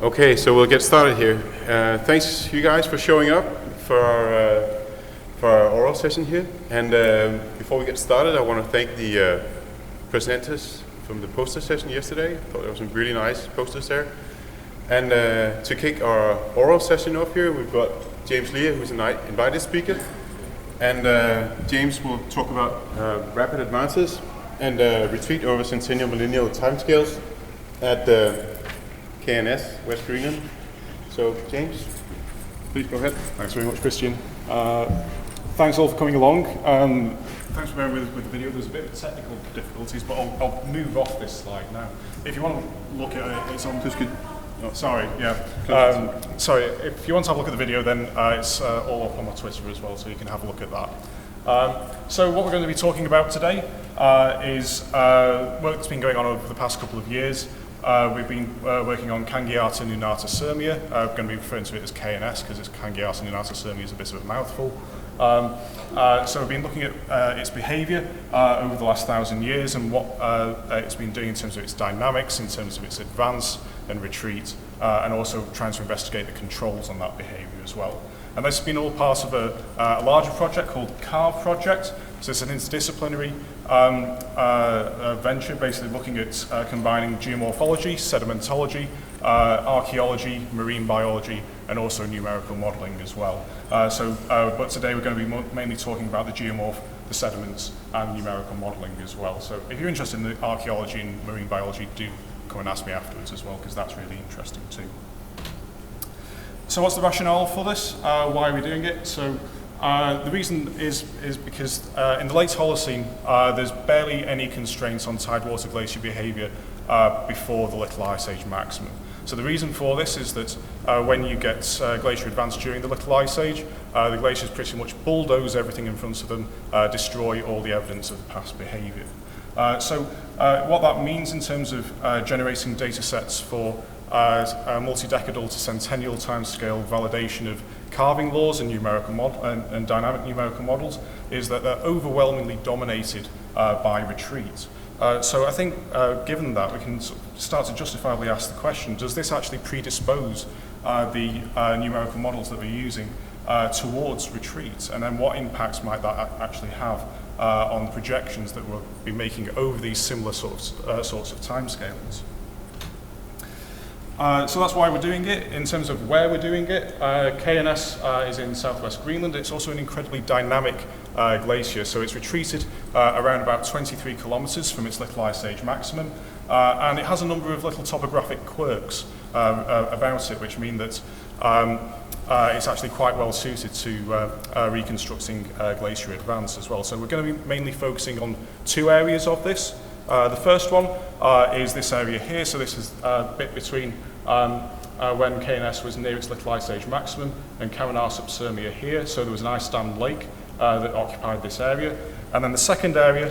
Okay, so we'll get started here. Thanks you guys for showing up for our oral session here. And before we get started, I want to thank the presenters from the poster session yesterday. I thought there were some really nice posters there. And to kick our oral session off here, we've got James Lear, who's an invited speaker. And James will talk about rapid advances and retreat over centennial millennial timescales at KNS, West Greenland. So James, please go ahead. Thanks very much, Christian. Thanks all for coming along. Thanks for bearing with the video. There's a bit of technical difficulties, but I'll move off this slide now. If you want to look at it, it's on. Sorry, yeah. Sorry, if you want to have a look at the video, then it's all up on my Twitter as well, so you can have a look at that. So what we're going to be talking about today is work that's been going on over the past couple of years. We've been working on Kangiata Nunata Sirmia. I'm going to be referring to it as KNS because it's Kangiata Nunata Sirmia is a bit of a mouthful. So we've been looking at its behaviour over the last 1,000 years and what it's been doing in terms of its dynamics, in terms of its advance and retreat, and also trying to investigate the controls on that behaviour as well. And this has been all part of a larger project called CARVE project. So it's an interdisciplinary venture, basically looking at combining geomorphology, sedimentology, archaeology, marine biology, and also numerical modelling as well. But today we're going to be mainly talking about the geomorph, the sediments, and numerical modelling as well. So if you're interested in the archaeology and marine biology, do come and ask me afterwards as well, because that's really interesting too. So what's the rationale for this? Why are we doing it? So the reason is because in the late Holocene, there's barely any constraints on tidewater glacier behaviour before the Little Ice Age maximum. So the reason for this is that when you get glacier advance during the Little Ice Age, the glaciers pretty much bulldoze everything in front of them, destroy all the evidence of past behaviour. So what that means in terms of generating data sets for multi-decadal to centennial timescale validation of carving laws and and dynamic numerical models is that they're overwhelmingly dominated by retreat. So I think given that, we can start to justifiably ask the question, does this actually predispose the numerical models that we're using towards retreat? And then what impacts might that actually have on the projections that we'll be making over these similar sorts of timescales? So that's why we're doing it. In terms of where we're doing it, KNS is in southwest Greenland. It's also an incredibly dynamic glacier, so it's retreated around about 23 kilometres from its Little Ice Age maximum, and it has a number of little topographic quirks about it, which mean that it's actually quite well suited to reconstructing glacier advance as well. So we're going to be mainly focusing on two areas of this. The first one is this area here, so this is a bit between when KNS was near its Little Ice Age maximum and Kamenar subsirmia here, so there was an ice dam lake that occupied this area. And then the second area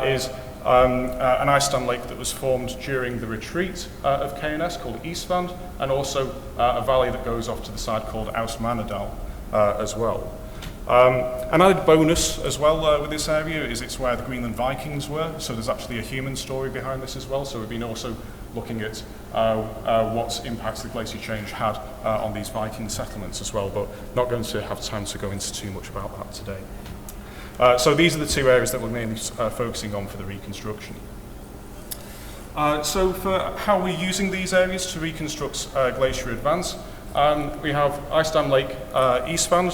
is an ice dam lake that was formed during the retreat of KNS called Eastland, and also a valley that goes off to the side called Ausmanadal as well. An added bonus as well with this area is it's where the Greenland Vikings were, so there's actually a human story behind this as well. So we've been also looking at what impacts the glacier change had on these Viking settlements as well, but not going to have time to go into too much about that today. So these are the two areas that we're mainly focusing on for the reconstruction. So for how we're using these areas to reconstruct glacier advance, we have Ice Dam Lake Eastland,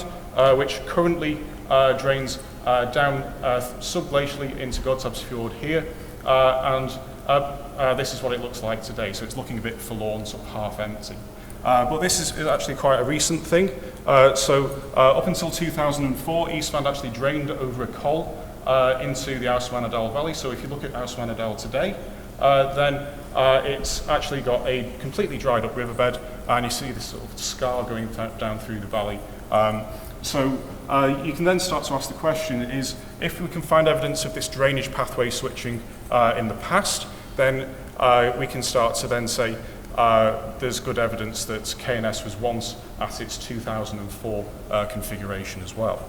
which currently drains down subglacially into Godtabs Fjord here, and this is what it looks like today. So it's looking a bit forlorn, sort of half empty. But this is actually quite a recent thing. Up until 2004, Eastland actually drained over a col into the Ausmanadal Valley. So if you look at Ausmanadal today, then it's actually got a completely dried up riverbed, and you see this sort of scar going down through the valley. So you can then start to ask the question is, if we can find evidence of this drainage pathway switching in the past, then we can start to then say there's good evidence that KNS was once at its 2004 configuration as well.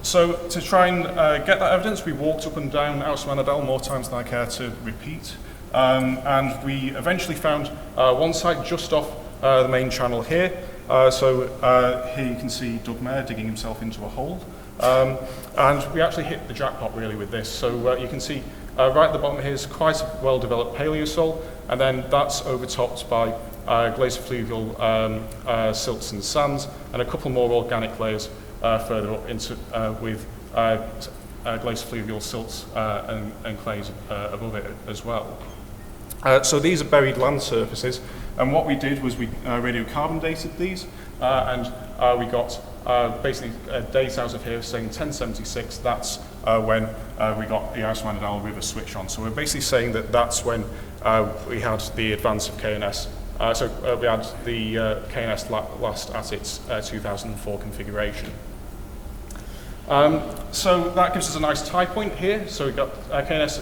So to try and get that evidence, we walked up and down Ausmanadal more times than I care to repeat. And we eventually found one site just off the main channel here. Here you can see Doug Mayer digging himself into a hole. And we actually hit the jackpot really with this. So you can see right at the bottom here is quite a well-developed paleosol, and then that's overtopped by glacier fluvial silts and sands, and a couple more organic layers further up into with glacier fluvial silts and clays above it as well. So these are buried land surfaces, and what we did was we radiocarbon dated these, and we got basically a date out of here saying 1076. That's when we got the Iceman River switch on. So we're basically saying that that's when we had the advance of KNS. We had the KNS last at its 2004 configuration. So that gives us a nice tie point here. So we've got KNS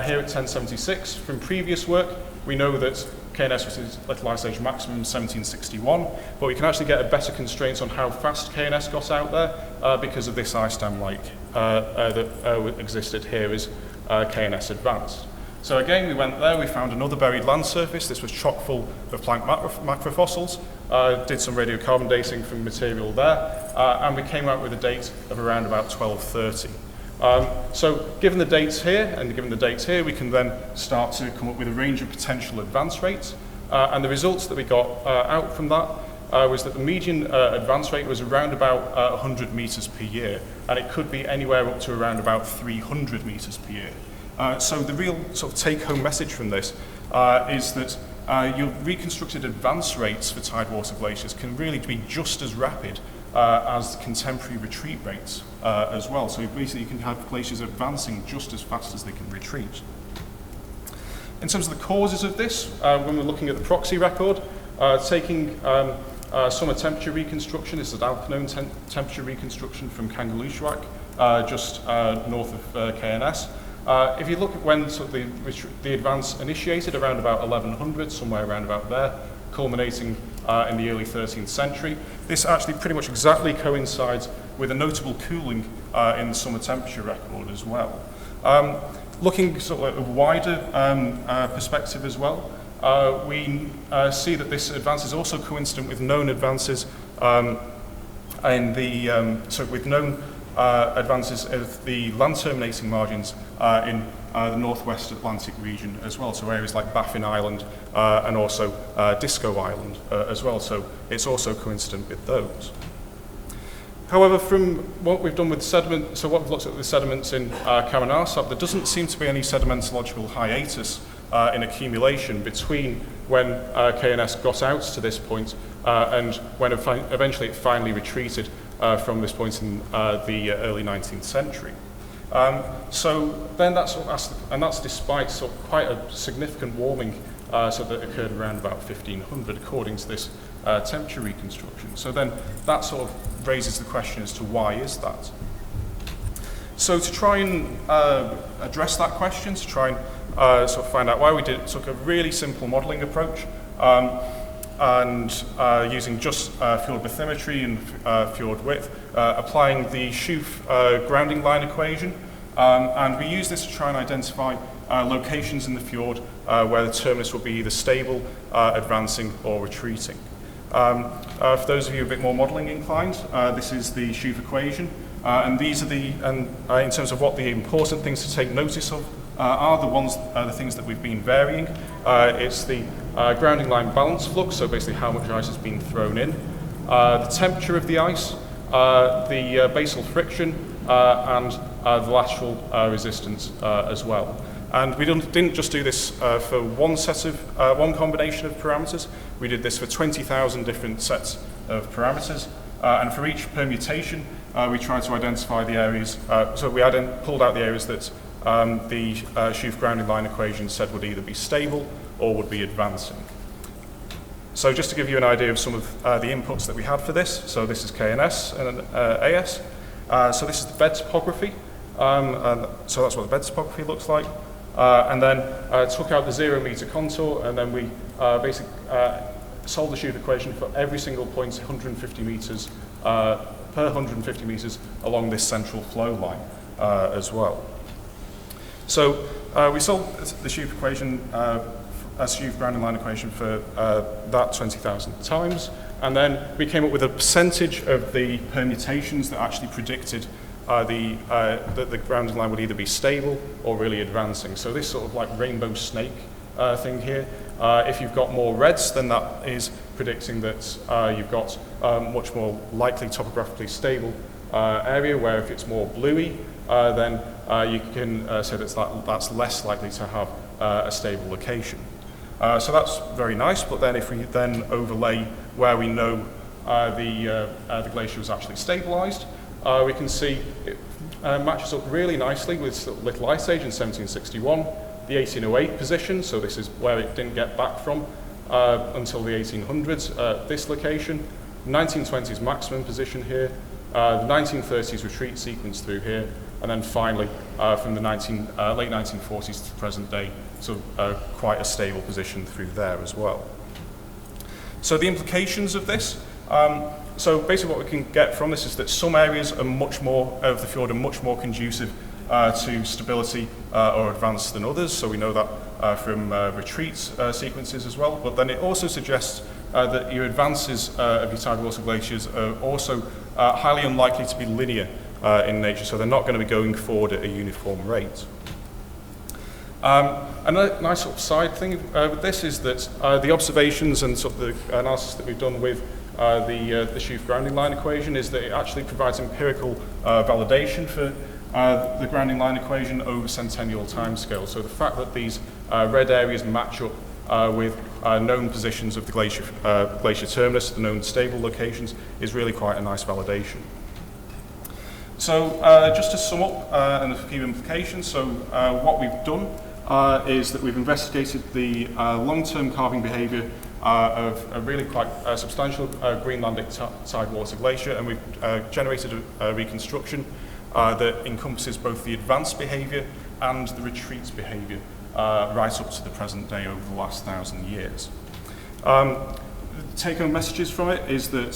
here at 1076. From previous work, we know that KNS was its little ice age maximum in 1761, but we can actually get a better constraint on how fast KNS got out there because of this ice dam lake that existed here as KNS advanced. So again, we went there, we found another buried land surface. This was chock full of plant macrofossils, did some radiocarbon dating from material there, and we came out with a date of around about 1230. So given the dates here and given the dates here, we can then start to come up with a range of potential advance rates. And the results that we got out from that was that the median advance rate was around about 100 meters per year, and it could be anywhere up to around about 300 meters per year. So the real sort of take-home message from this is that your reconstructed advance rates for tidewater glaciers can really be just as rapid as contemporary retreat rates as well. So basically you can have glaciers advancing just as fast as they can retreat. In terms of the causes of this, when we're looking at the proxy record, taking summer temperature reconstruction, this is Alkanone temperature reconstruction from Kangerlussuaq, just north of KNS. If you look at when sort of the advance initiated, around about 1100, somewhere around about there, culminating in the early 13th century, this actually pretty much exactly coincides with a notable cooling in the summer temperature record as well. Looking sort of at a wider perspective as well, we see that this advance is also coincident with known advances in the with known advances of the land terminating margins in the northwest Atlantic region as well, so areas like Baffin Island and also Disco Island as well, so it's also coincident with those. However, from what we've done with sediment, so what we've looked at with sediments in Kamanarsap, there doesn't seem to be any sedimentological hiatus in accumulation between when KNS got out to this point and when eventually it finally retreated from this point in the early 19th century. So then that's despite sort of quite a significant warming that occurred around about 1500 according to this temperature reconstruction. So then that sort of raises the question as to why is that? So to try and address that question, to try and sort of find out why, we took a really simple modelling approach and using just fjord bathymetry and fjord width, applying the Schoof grounding line equation, and we use this to try and identify locations in the fjord where the terminus will be either stable, advancing or retreating. For those of you a bit more modelling inclined, this is the Schoof equation, and these are in terms of what the important things to take notice of are the things that we've been varying. It's the grounding line balance flux, so basically how much ice has been thrown in, the temperature of the ice, the basal friction, and the lateral resistance as well. And we didn't just do this for one combination of parameters. We did this for 20,000 different sets of parameters, and for each permutation, we tried to identify the areas. So we pulled out the areas that the Schoof grounding line equation said would either be stable or would be advancing. So just to give you an idea of some of the inputs that we had for this, so this is KNS and AS. So this is the bed topography, and so that's what the bed topography looks like. And then took out the 0 meter contour, and then we basically solved the Schoof equation for every single point 150 meters per 150 meters along this central flow line as well. So we solved the Skew equation, a Skew grounding line equation for that 20,000 times, and then we came up with a percentage of the permutations that actually predicted that the grounding line would either be stable or really advancing. So this sort of like rainbow snake thing here, if you've got more reds, then that is predicting that you've got much more likely topographically stable area, where if it's more bluey, then you can say that's less likely to have a stable location. So that's very nice, but then if we then overlay where we know the glacier was actually stabilized, we can see it matches up really nicely with Little Ice Age in 1761, the 1808 position, so this is where it didn't get back from until the 1800s at this location, 1920s maximum position here, the 1930s retreat sequence through here, and then finally from the late 1940s to the present day, so quite a stable position through there as well. So the implications of this, so basically what we can get from this is that some areas are much more, of the fjord are much more conducive to stability or advance than others, so we know that from retreat sequences as well, but then it also suggests that your advances of your tidal water glaciers are also highly unlikely to be linear in nature, so they're not going to be going forward at a uniform rate. Another nice sort of side thing with this is that the observations and sort of the analysis that we've done with the Skew grounding line equation is that it actually provides empirical validation for the grounding line equation over centennial timescale. So the fact that these red areas match up with known positions of the glacier terminus, the known stable locations, is really quite a nice validation. So just to sum up and a few implications, so what we've done is that we've investigated the long-term carving behavior of a really quite substantial Greenlandic tidewater glacier, and we've generated a reconstruction that encompasses both the advanced behavior and the retreat behavior right up to the present day over the last 1,000 years. Take-home messages from it is that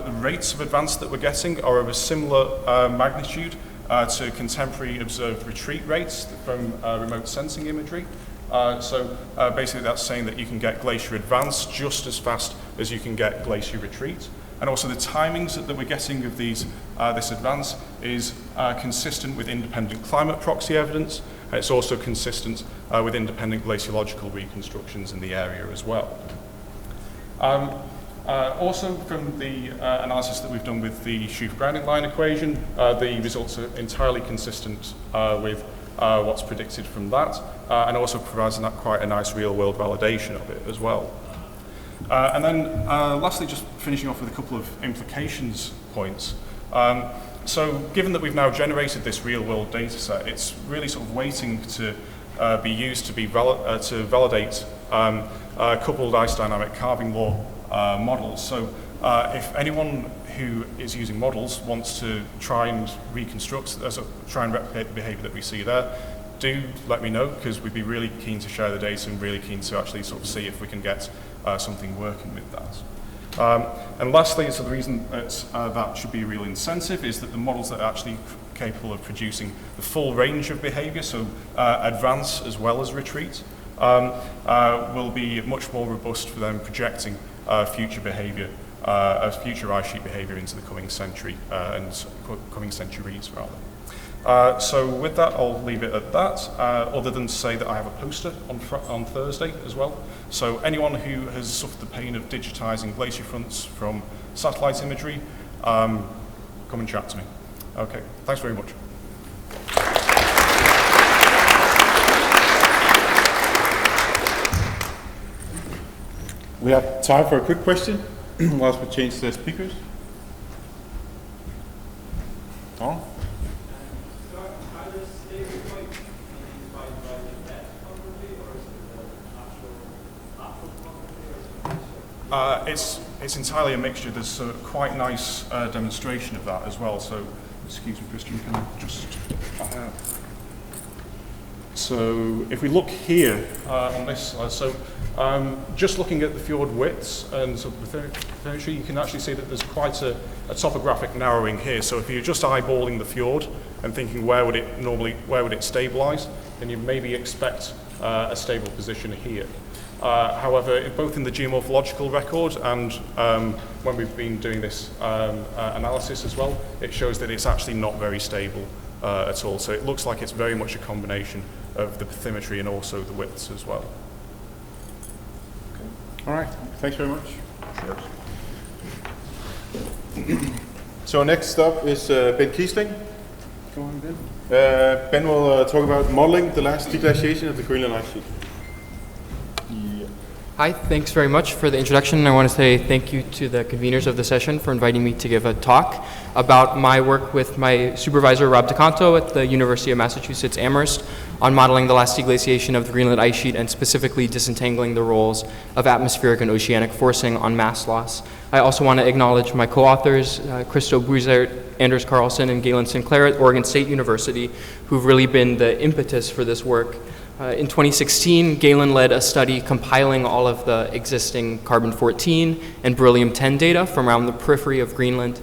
the rates of advance that we're getting are of a similar magnitude to contemporary observed retreat rates from remote sensing imagery. So basically that's saying that you can get glacier advance just as fast as you can get glacier retreat. And also the timings that we're getting of this advance is consistent with independent climate proxy evidence, and it's also consistent with independent glaciological reconstructions in the area as well. Also from the analysis that we've done with the Skew grounding line equation, the results are entirely consistent with what's predicted from that, and also provides quite a nice real-world validation of it as well. And then lastly, just finishing off with a couple of implications points. So given that we've now generated this real-world data set, it's really sort of waiting to be used to validate coupled ice dynamic carving law models. So if anyone who is using models wants to try and reconstruct, try and replicate the behavior that we see there, do let me know, because we'd be really keen to share the data and really keen to actually sort of see if we can get something working with that. And lastly, so the reason that that should be a real incentive is that the models that are actually capable of producing the full range of behavior, so advance as well as retreat, will be much more robust for them projecting future behavior, future ice sheet behavior into the coming century and coming centuries rather. So with that, I'll leave it at that, other than to say that I have a poster on Thursday as well. So anyone who has suffered the pain of digitizing glacier fronts from satellite imagery, come and chat to me. Okay, thanks very much. We have time for a quick question whilst we change the speakers. Tom? It's entirely a mixture. There's a quite nice demonstration of that as well. So, excuse me, Christian, can I just... So, if we look here on this slide, so just looking at the fjord widths and sort of the bathymetry, you can actually see that there's quite a topographic narrowing here. So, if you're just eyeballing the fjord and thinking where would it stabilise, then you maybe expect a stable position here. However, both in the geomorphological record and when we've been doing this analysis as well, it shows that it's actually not very stable at all. So it looks like it's very much a combination of the bathymetry and also the widths as well. Okay. All right, thanks very much. Sure. So next up is Ben Keisling. Go on, Ben. Ben will talk about modeling the last deglaciation of the Greenland ice sheet. Hi, thanks very much for the introduction. I want to say thank you to the conveners of the session for inviting me to give a talk about my work with my supervisor, Rob DeCanto, at the University of Massachusetts Amherst on modeling the last deglaciation of the Greenland ice sheet and specifically disentangling the roles of atmospheric and oceanic forcing on mass loss. I also want to acknowledge my co-authors, Christo Bruzert, Anders Carlson, and Galen Sinclair at Oregon State University, who've really been the impetus for this work. In 2016, Galen led a study compiling all of the existing carbon-14 and beryllium-10 data from around the periphery of Greenland.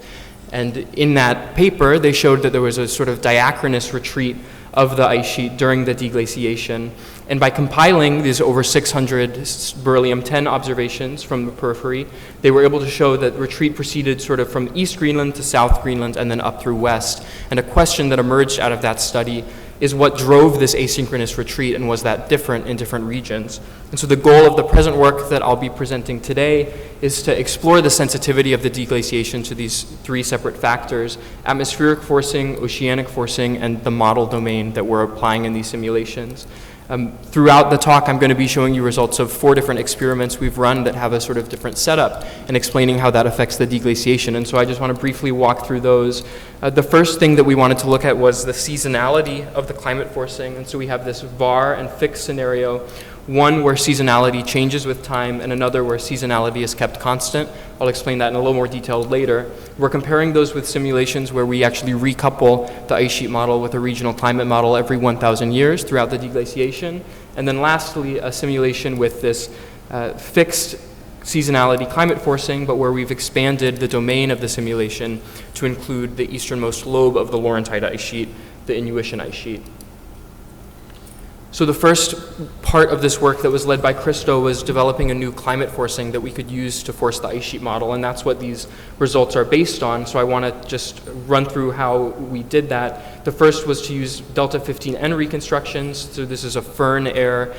And in that paper, they showed that there was a sort of diachronous retreat of the ice sheet during the deglaciation. And by compiling these over 600 beryllium-10 observations from the periphery, they were able to show that retreat proceeded sort of from East Greenland to South Greenland and then up through West. And a question that emerged out of that study is what drove this asynchronous retreat, and was that different in different regions? And so the goal of the present work that I'll be presenting today is to explore the sensitivity of the deglaciation to these three separate factors: atmospheric forcing, oceanic forcing, and the model domain that we're applying in these simulations. Throughout the talk, I'm going to be showing you results of 4 different experiments we've run that have a sort of different setup and explaining how that affects the deglaciation. And so I just want to briefly walk through those. The first thing that we wanted to look at was the seasonality of the climate forcing. And so we have this var and fixed scenario, one where seasonality changes with time and another where seasonality is kept constant. I'll explain that in a little more detail later. We're comparing those with simulations where we actually recouple the ice sheet model with a regional climate model every 1,000 years throughout the deglaciation. And then lastly, a simulation with this fixed seasonality climate forcing, but where we've expanded the domain of the simulation to include the easternmost lobe of the Laurentide ice sheet, the Inuitian ice sheet. So the first part of this work that was led by Christo was developing a new climate forcing that we could use to force the ice sheet model, and that's what these results are based on. So I want to just run through how we did that. The first was to use delta 15N reconstructions. So this is a firn air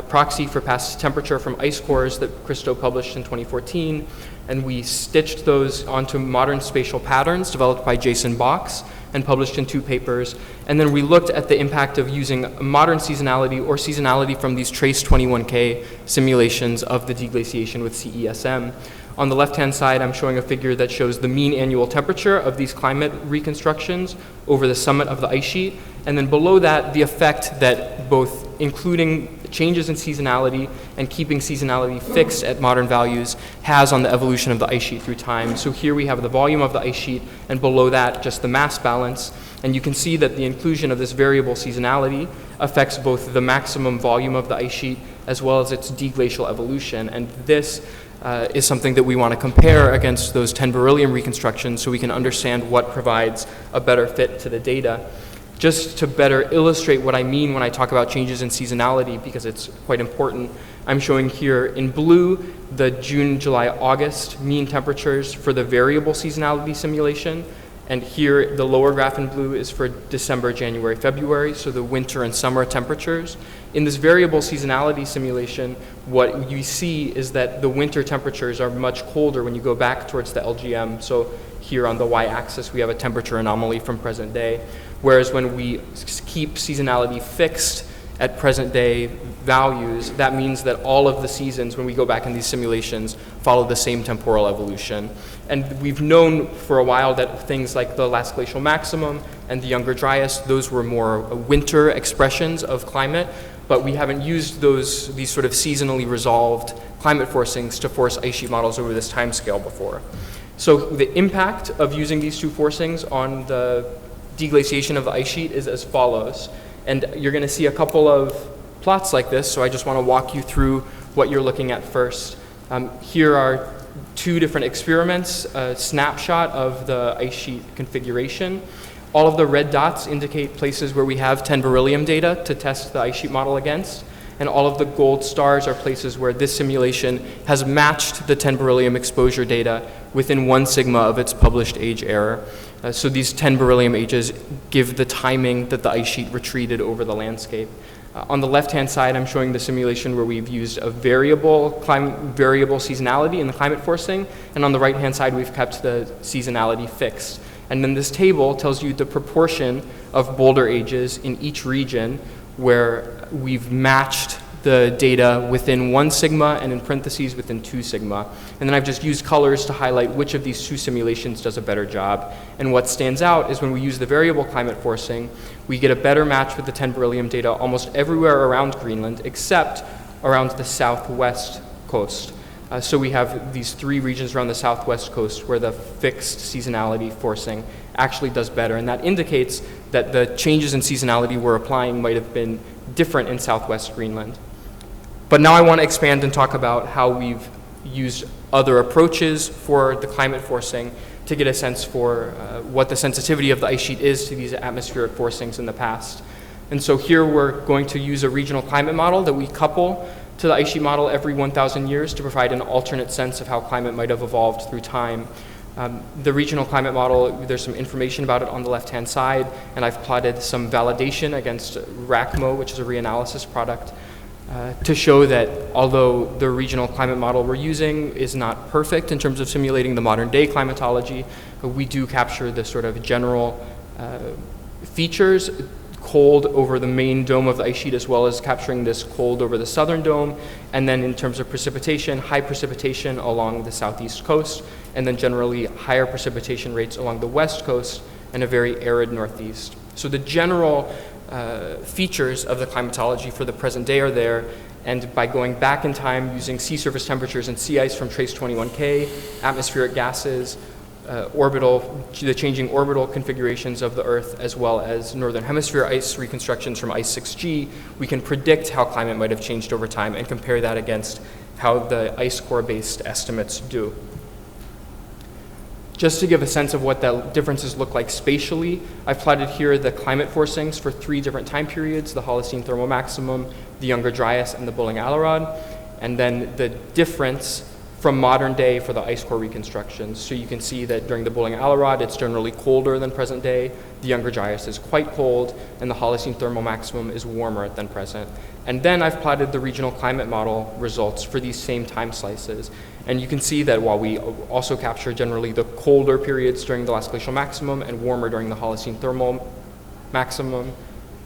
proxy for past temperature from ice cores that Christo published in 2014, and we stitched those onto modern spatial patterns developed by Jason Box and published in 2 papers. And then we looked at the impact of using modern seasonality or seasonality from these trace 21K simulations of the deglaciation with CESM. On the left-hand side, I'm showing a figure that shows the mean annual temperature of these climate reconstructions over the summit of the ice sheet. And then below that, the effect that both including changes in seasonality and keeping seasonality fixed at modern values has on the evolution of the ice sheet through time. So here we have the volume of the ice sheet, and below that, just the mass balance. And you can see that the inclusion of this variable seasonality affects both the maximum volume of the ice sheet as well as its deglacial evolution. And this is something that we want to compare against those 10 beryllium reconstructions so we can understand what provides a better fit to the data. Just to better illustrate what I mean when I talk about changes in seasonality, because it's quite important, I'm showing here in blue the June, July, August mean temperatures for the variable seasonality simulation. And here the lower graph in blue is for December, January, February, so the winter and summer temperatures. In this variable seasonality simulation, what you see is that the winter temperatures are much colder when you go back towards the LGM. So here on the y-axis, we have a temperature anomaly from present day. Whereas when we keep seasonality fixed at present day values, that means that all of the seasons, when we go back in these simulations, follow the same temporal evolution. And we've known for a while that things like the last glacial maximum and the younger Dryas, those were more winter expressions of climate, but we haven't used these sort of seasonally resolved climate forcings to force ice sheet models over this time scale before. So the impact of using these 2 forcings on the deglaciation of the ice sheet is as follows. And you're going to see a couple of plots like this, so I just want to walk you through what you're looking at first. Here are 2 different experiments, a snapshot of the ice sheet configuration. All of the red dots indicate places where we have 10 beryllium data to test the ice sheet model against, and all of the gold stars are places where this simulation has matched the 10 beryllium exposure data within 1 sigma of its published age error. So these 10 beryllium ages give the timing that the ice sheet retreated over the landscape. On the left-hand side, I'm showing the simulation where we've used a variable seasonality in the climate forcing, and on the right-hand side, we've kept the seasonality fixed. And then this table tells you the proportion of boulder ages in each region where we've matched the data within 1 sigma and in parentheses within 2 sigma. And then I've just used colors to highlight which of these 2 simulations does a better job. And what stands out is when we use the variable climate forcing, we get a better match with the 10 beryllium data almost everywhere around Greenland except around the southwest coast. So we have these 3 regions around the southwest coast where the fixed seasonality forcing actually does better. And that indicates that the changes in seasonality we're applying might have been different in southwest Greenland. But now I want to expand and talk about how we've used other approaches for the climate forcing to get a sense for what the sensitivity of the ice sheet is to these atmospheric forcings in the past. And so here we're going to use a regional climate model that we couple to the ice sheet model every 1,000 years to provide an alternate sense of how climate might have evolved through time. The regional climate model, there's some information about it on the left-hand side, and I've plotted some validation against RACMO, which is a reanalysis product, to show that although the regional climate model we're using is not perfect in terms of simulating the modern day climatology, we do capture the sort of general features, cold over the main dome of the ice sheet as well as capturing this cold over the southern dome, and then in terms of precipitation, high precipitation along the southeast coast, and then generally higher precipitation rates along the west coast and a very arid northeast. So the general features of the climatology for the present day are there, and by going back in time using sea surface temperatures and sea ice from trace 21K, atmospheric gases, the changing orbital configurations of the Earth, as well as northern hemisphere ice reconstructions from ice 6G, we can predict how climate might have changed over time and compare that against how the ice core-based estimates do. Just to give a sense of what the differences look like spatially, I've plotted here the climate forcings for 3 different time periods, the Holocene thermal maximum, the Younger Dryas, and the Bulling-Alarod, and then the difference from modern day for the ice core reconstructions. So you can see that during the Bulling-Alarod, it's generally colder than present day, the Younger Dryas is quite cold, and the Holocene thermal maximum is warmer than present. And then I've plotted the regional climate model results for these same time slices. And you can see that while we also capture generally the colder periods during the last glacial maximum and warmer during the Holocene thermal maximum,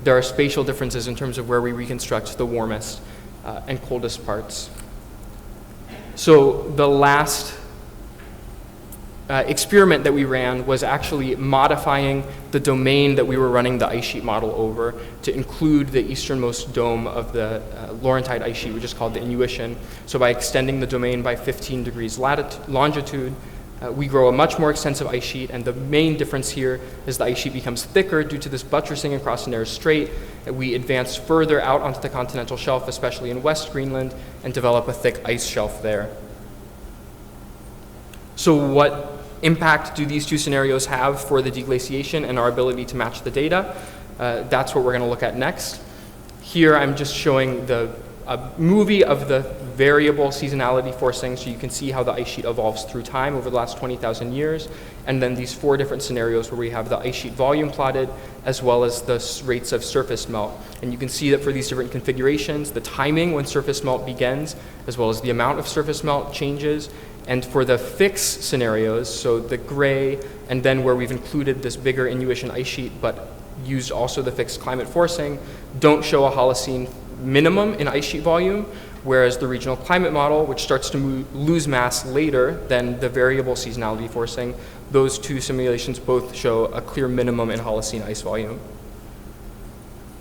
there are spatial differences in terms of where we reconstruct the warmest and coldest parts. So the last experiment that we ran was actually modifying the domain that we were running the ice sheet model over to include the easternmost dome of the Laurentide ice sheet, which is called the Inuitian. So by extending the domain by 15 degrees longitude, we grow a much more extensive ice sheet, and the main difference here is the ice sheet becomes thicker due to this buttressing across Nares Strait. We advance further out onto the continental shelf, especially in West Greenland, and develop a thick ice shelf there. So what impact do these 2 scenarios have for the deglaciation and our ability to match the data? That's what we're going to look at next. Here I'm just showing a movie of the variable seasonality forcing, so you can see how the ice sheet evolves through time over the last 20,000 years, and then these 4 different scenarios where we have the ice sheet volume plotted as well as the rates of surface melt. And you can see that for these different configurations, the timing when surface melt begins as well as the amount of surface melt changes. And for the fixed scenarios, so the gray, and then where we've included this bigger Inuitian ice sheet but used also the fixed climate forcing, don't show a Holocene minimum in ice sheet volume, whereas the regional climate model, which starts to lose mass later than the variable seasonality forcing, those 2 simulations both show a clear minimum in Holocene ice volume.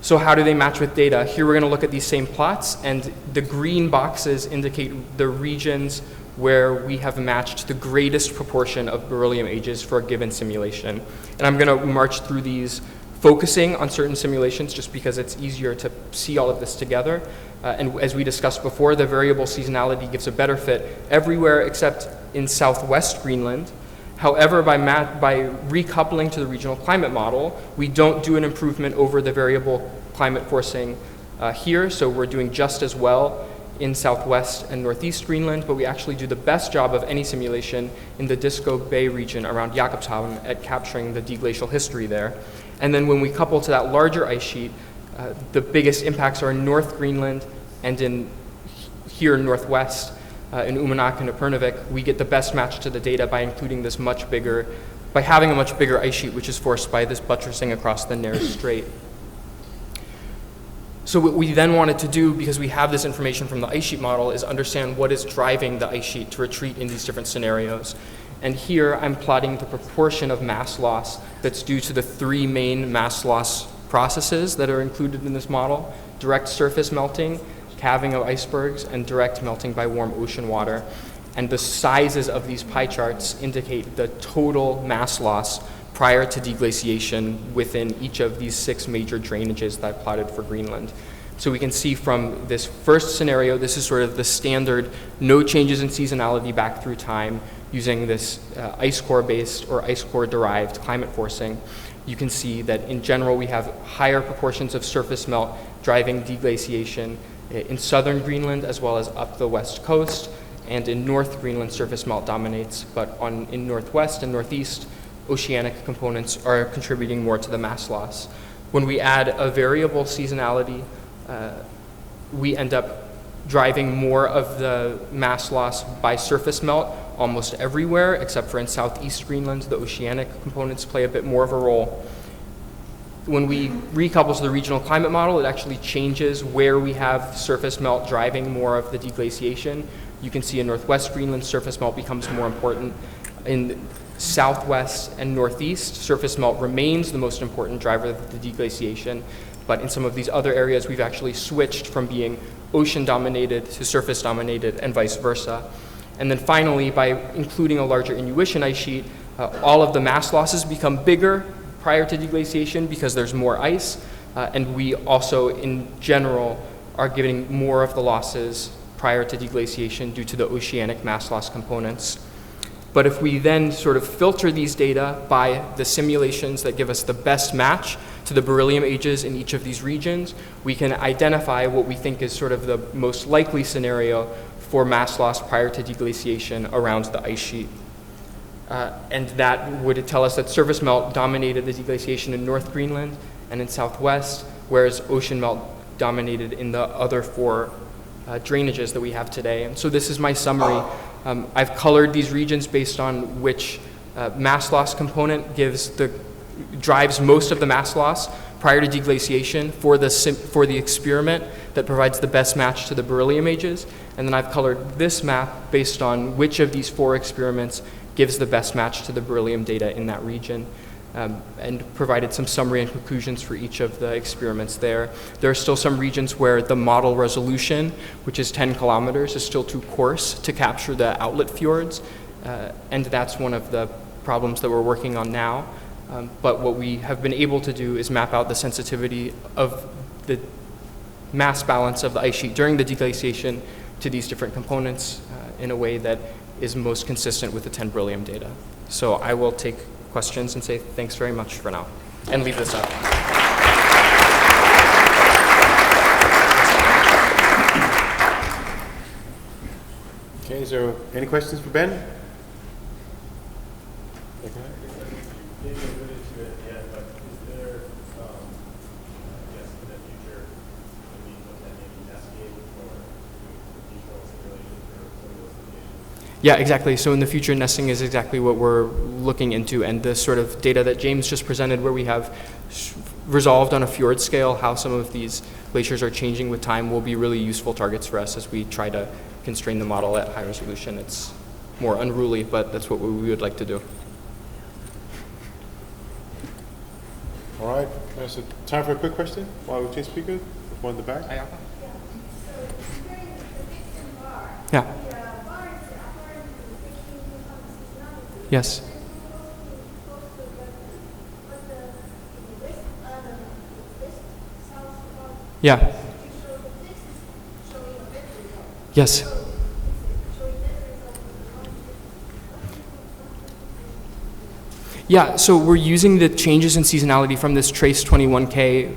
So how do they match with data? Here we're going to look at these same plots, and the green boxes indicate the regions where we have matched the greatest proportion of beryllium ages for a given simulation. And I'm going to march through these focusing on certain simulations just because it's easier to see all of this together. And as we discussed before, the variable seasonality gives a better fit everywhere except in southwest Greenland. However, by recoupling to the regional climate model, we don't do an improvement over the variable climate forcing here, so we're doing just as well in southwest and northeast Greenland, but we actually do the best job of any simulation in the Disco Bay region around Jakobshavn at capturing the deglacial history there. And then when we couple to that larger ice sheet, the biggest impacts are in North Greenland and here in northwest, in Uummannaq and Upernavik. We get the best match to the data by including this by having a much bigger ice sheet, which is forced by this buttressing across the Nares Strait. So what we then wanted to do, because we have this information from the ice sheet model, is understand what is driving the ice sheet to retreat in these different scenarios. And here I'm plotting the proportion of mass loss that's due to the 3 main mass loss processes that are included in this model: direct surface melting, calving of icebergs, and direct melting by warm ocean water. And the sizes of these pie charts indicate the total mass loss prior to deglaciation within each of these 6 major drainages that I plotted for Greenland. So we can see from this first scenario, this is sort of the standard no changes in seasonality back through time using this ice core based or ice core derived climate forcing. You can see that in general we have higher proportions of surface melt driving deglaciation in southern Greenland as well as up the west coast, and in North Greenland surface melt dominates, but in northwest and northeast oceanic components are contributing more to the mass loss. When we add a variable seasonality, we end up driving more of the mass loss by surface melt almost everywhere, except for in southeast Greenland, the oceanic components play a bit more of a role. When we recouple to the regional climate model, it actually changes where we have surface melt driving more of the deglaciation. You can see in northwest Greenland, surface melt becomes more important. In southwest and northeast, surface melt remains the most important driver of the deglaciation, but in some of these other areas, we've actually switched from being ocean-dominated to surface-dominated and vice versa. And then finally, by including a larger Inuitian ice sheet, all of the mass losses become bigger prior to deglaciation because there's more ice, and we also, in general, are getting more of the losses prior to deglaciation due to the oceanic mass loss components. But if we then sort of filter these data by the simulations that give us the best match to the beryllium ages in each of these regions, we can identify what we think is sort of the most likely scenario for mass loss prior to deglaciation around the ice sheet. And that would tell us that surface melt dominated the deglaciation in North Greenland and in southwest, whereas ocean melt dominated in the other 4 drainages that we have today. And so this is my summary. I've colored these regions based on which mass loss component drives most of the mass loss prior to deglaciation for the experiment that provides the best match to the beryllium ages. And then I've colored this map based on which of these 4 experiments gives the best match to the beryllium data in that region, and provided some summary and conclusions for each of the experiments there. There are still some regions where the model resolution, which is 10 kilometers, is still too coarse to capture the outlet fjords, and that's one of the problems that we're working on now. But what we have been able to do is map out the sensitivity of the mass balance of the ice sheet during the deglaciation to these different components in a way that is most consistent with the 10 beryllium data. So I will take questions and say thanks very much for now and leave this up. Okay, is there any questions for Ben? Yeah, exactly. So in the future, nesting is exactly what we're looking into, and the sort of data that James just presented where we have resolved on a fjord scale how some of these glaciers are changing with time will be really useful targets for us as we try to constrain the model at high resolution. It's more unruly, but that's what we would like to do. All right, there's time for a quick question while we change speakers. One in the back. Yeah. Yes. Yeah. Yes. Yeah, so we're using the changes in seasonality from this Trace 21K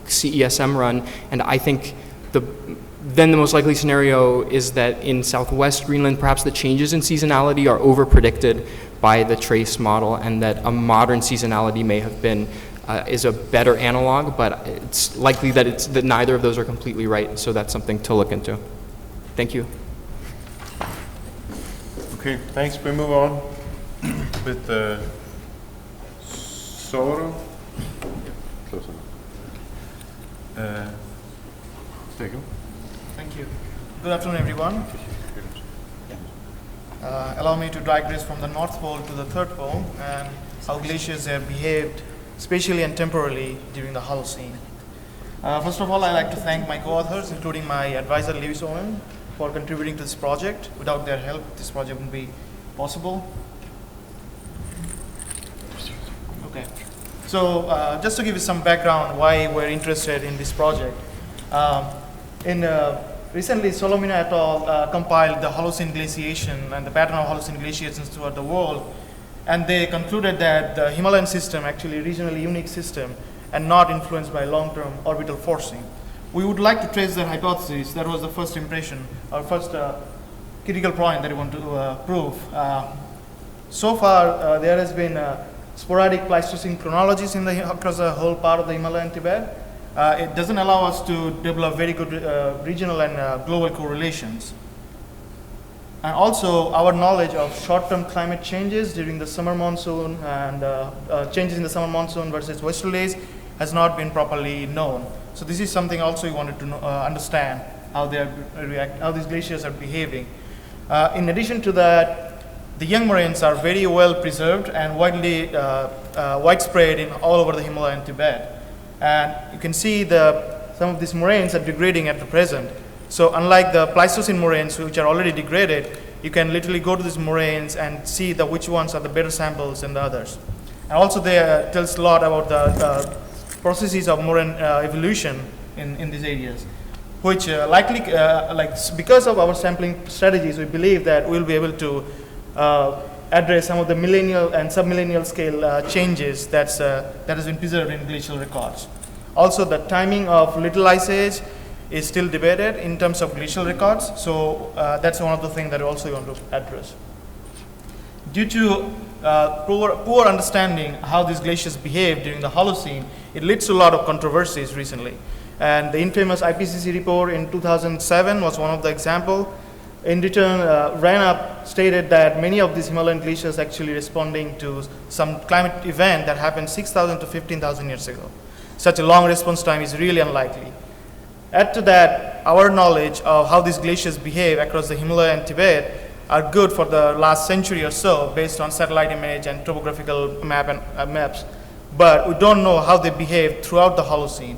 CESM run, and I think then the most likely scenario is that in southwest Greenland, perhaps the changes in seasonality are over-predicted by the Trace model, and that a modern seasonality may have been is a better analog, but it's likely that neither of those are completely right, so that's something to look into. Thank you. Okay, thanks. We move on with Sourav. Close enough. There you go. Thank you. Good afternoon, everyone. Allow me to digress from the North Pole to the Third Pole and how glaciers have behaved spatially and temporally during the Holocene. First of all, I'd like to thank my co-authors, including my advisor, Leonard, for contributing to this project. Without their help, this project wouldn't be possible. Okay. So just to give you some background why we're interested in this project. Recently, Solomina et al. Compiled the Holocene glaciation and the pattern of Holocene glaciations throughout the world, and they concluded that the Himalayan system actually a regionally unique system and not influenced by long-term orbital forcing. We would like to trace their hypothesis. That was the first impression, our first critical point that we want to prove. So far, there has been sporadic Pleistocene chronologies across the whole part of the Himalayan Tibet. It doesn't allow us to develop very good regional and global correlations. And also, our knowledge of short-term climate changes during the summer monsoon and changes in the summer monsoon versus westerlies has not been properly known. So this is something also we wanted to understand how they how these glaciers are behaving. In addition to that, the young moraines are very well preserved and widespread in all over the Himalayan Tibet. And you can see some of these moraines are degrading at the present. So unlike the Pleistocene moraines, which are already degraded, you can literally go to these moraines and see which ones are the better samples than the others. And also they tells a lot about the processes of moraine evolution in these areas, which likely, because of our sampling strategies, we believe that we'll be able to address some of the millennial and submillennial scale changes that has been preserved in glacial records. Also, the timing of little ice age is still debated in terms of glacial records, so that's one of the things that we also want to address. Due to poor understanding how these glaciers behave during the Holocene, it leads to a lot of controversies recently. And the infamous IPCC report in 2007 was one of the examples. In return, RANUP stated that many of these Himalayan glaciers actually responding to some climate event that happened 6,000 to 15,000 years ago. Such a long response time is really unlikely. Add to that, our knowledge of how these glaciers behave across the Himalaya and Tibet are good for the last century or so based on satellite image and topographical maps, but we don't know how they behave throughout the Holocene.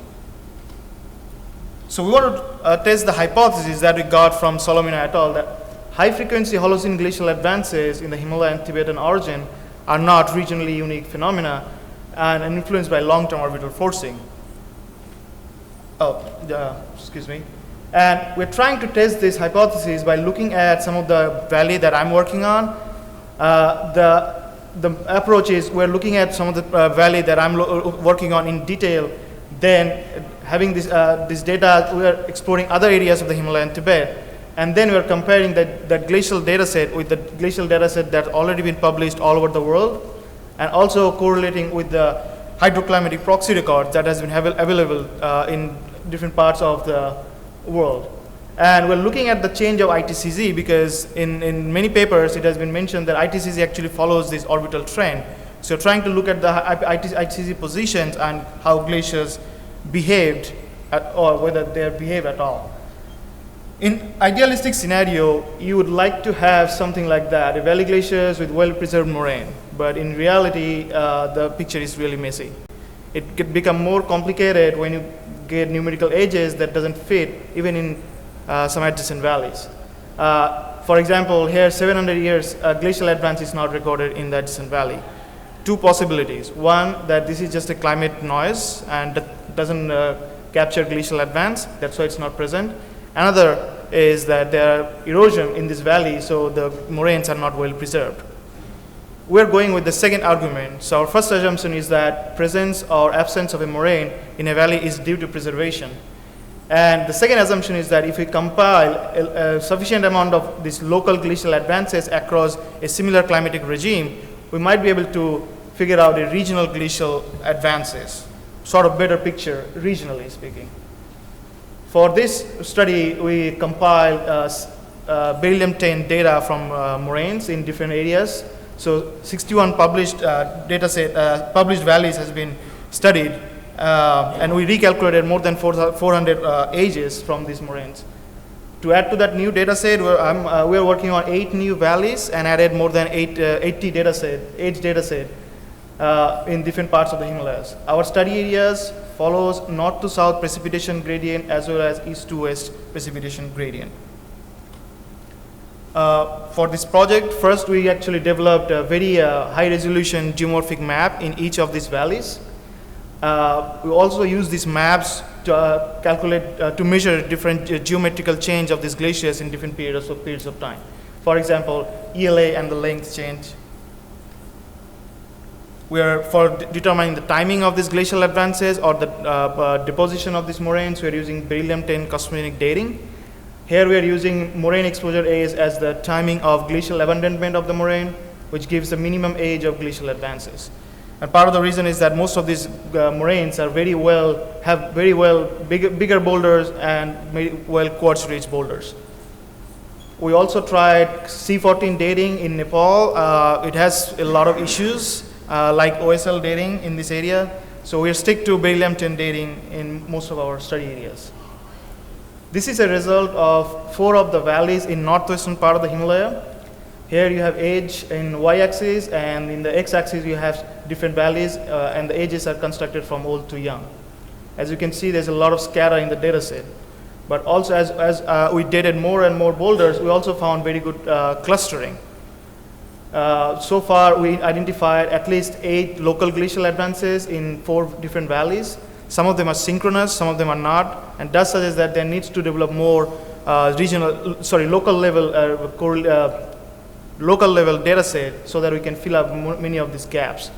So we want to test the hypothesis that we got from Solomina et al. That high-frequency Holocene glacial advances in the Himalayan Tibetan origin are not regionally unique phenomena and influenced by long-term orbital forcing. Excuse me. And we're trying to test this hypothesis by looking at some of the valley that I'm working on. The approach is we're looking at some of the valley that I'm working on in detail. Then having this data, we're exploring other areas of the Himalayan Tibet. And then we're comparing that glacial data set with the glacial data set that's already been published all over the world, and also correlating with the hydroclimatic proxy records that has been available in different parts of the world. And we're looking at the change of ITCZ because in many papers it has been mentioned that ITCZ actually follows this orbital trend. So trying to look at the ITCZ positions and how glaciers behaved or whether they behave at all. In idealistic scenario, you would like to have something like that, a valley glaciers with well-preserved moraine. But in reality, the picture is really messy. It could become more complicated when you get numerical ages that doesn't fit even in some adjacent valleys. For example, here 700 years glacial advance is not recorded in the adjacent valley. Two possibilities. One, that this is just a climate noise and that doesn't capture glacial advance, that's why it's not present. Another is that there are erosion in this valley, so the moraines are not well preserved. we're going with the second argument. So our first assumption is that presence or absence of a moraine in a valley is due to preservation. And the second assumption is that if we compile a sufficient amount of these local glacial advances across a similar climatic regime, we might be able to figure out a regional glacial advances, sort of better picture regionally speaking. For this study, we compiled beryllium-10 data from moraines in different areas. So 61 published published valleys has been studied, and we recalculated more than 400 ages from these moraines. To add to that new data set, we're working on 8 new valleys and added more than 80 age data set in different parts of the Himalayas. Our study areas follows north to south precipitation gradient as well as east to west precipitation gradient. For this project, first we actually developed a very high resolution geomorphic map in each of these valleys. We also use these maps to calculate, to measure different geometrical change of these glaciers in different periods of time. For example, ELA and the length change. We are, for determining the timing of these glacial advances or the deposition of these moraines, we are using beryllium-10 cosmogenic dating. Here we are using moraine exposure age as the timing of glacial abandonment of the moraine, which gives the minimum age of glacial advances. And part of the reason is that most of these moraines are have bigger boulders and very well quartz-rich boulders. We also tried C14 dating in Nepal. It has a lot of issues like OSL dating in this area. So we stick to beryllium-10 dating in most of our study areas. This is a result of 4 of the valleys in northwestern part of the Himalaya. Here you have age in y-axis, and in the x-axis you have different valleys, and the ages are constructed from old to young. As you can see, there's a lot of scatter in the data set. But also as we dated more and more boulders, we also found very good clustering. So far, we identified at least 8 local glacial advances in 4 different valleys. Some of them are synchronous, some of them are not, and does suggest that there needs to develop more local level data set so that we can fill up many of these gaps.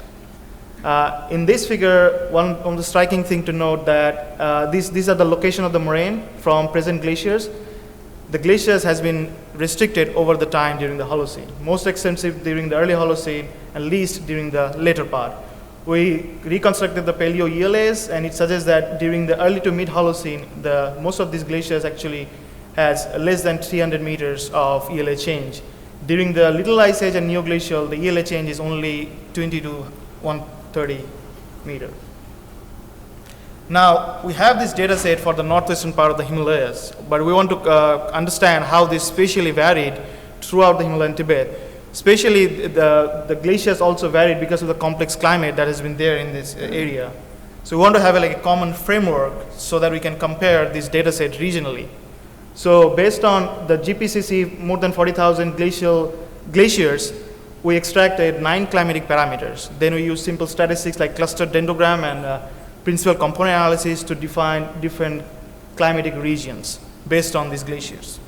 In this figure, one of the striking thing to note that these are the location of the moraine from present glaciers. The glaciers has been restricted over the time during the Holocene, most extensive during the early Holocene and least during the later part. We reconstructed the paleo ELAs, and it suggests that during the early to mid Holocene, most of these glaciers actually has less than 300 meters of ELA change. During the Little Ice Age and Neoglacial, the ELA change is only 20 to 130 meters. Now, we have this data set for the northwestern part of the Himalayas, but we want to understand how this spatially varied throughout the Himalayan Tibet. Especially the glaciers also varied because of the complex climate that has been there in this area. So we want to have a common framework so that we can compare this data set regionally. So based on the GPCC, more than 40,000 glaciers, we extracted 9 climatic parameters. Then we use simple statistics like cluster dendrogram and principal component analysis to define different climatic regions based on these glaciers.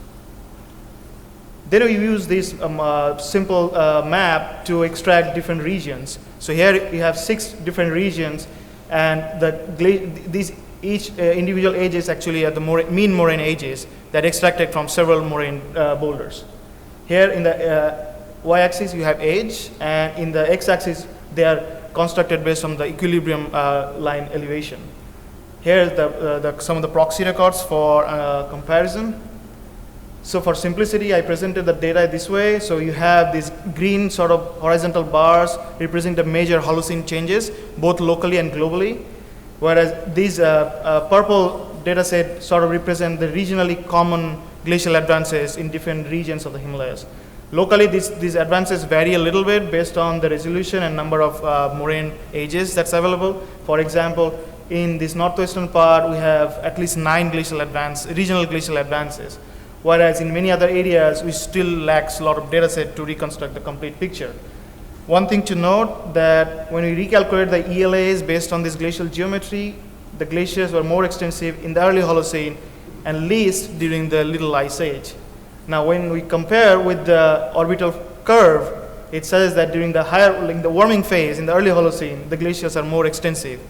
Then we use this simple map to extract different regions. So here you have 6 different regions, and each individual ages actually are the mean moraine ages that extracted from several moraine boulders. Here in the y-axis you have age, and in the x-axis they are constructed based on the equilibrium line elevation. Here is some of the proxy records for comparison. So for simplicity, I presented the data this way. So you have these green sort of horizontal bars represent the major Holocene changes, both locally and globally, whereas these purple data set sort of represent the regionally common glacial advances in different regions of the Himalayas. Locally, these advances vary a little bit based on the resolution and number of moraine ages that's available. For example, in this northwestern part, we have at least 9 regional glacial advances. Whereas in many other areas, we still lacks a lot of data set to reconstruct the complete picture. One thing to note that when we recalculate the ELAs based on this glacial geometry, the glaciers were more extensive in the early Holocene and least during the Little Ice Age. Now when we compare with the orbital curve, it says that during the the warming phase in the early Holocene, the glaciers are more extensive.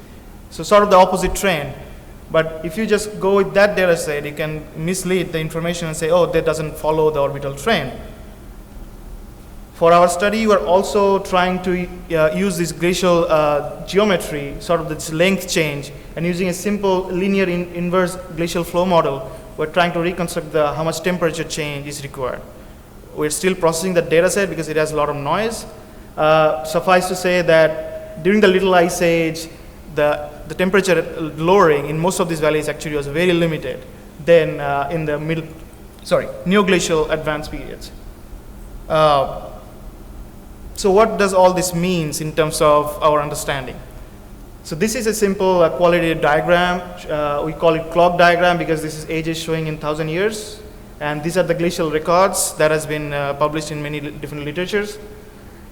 So sort of the opposite trend. But if you just go with that data set, you can mislead the information and say, oh, that doesn't follow the orbital trend. For our study, we're also trying to use this glacial geometry, sort of this length change, and using a simple linear inverse glacial flow model, we're trying to reconstruct how much temperature change is required. We're still processing the data set because it has a lot of noise. Suffice to say that during the Little Ice Age, the temperature lowering in most of these valleys actually was very limited than in the neoglacial advanced periods. So what does all this means in terms of our understanding? So this is a simple qualitative diagram. We call it clock diagram because this is ages showing in 1,000 years. And these are the glacial records that has been published in many different literatures.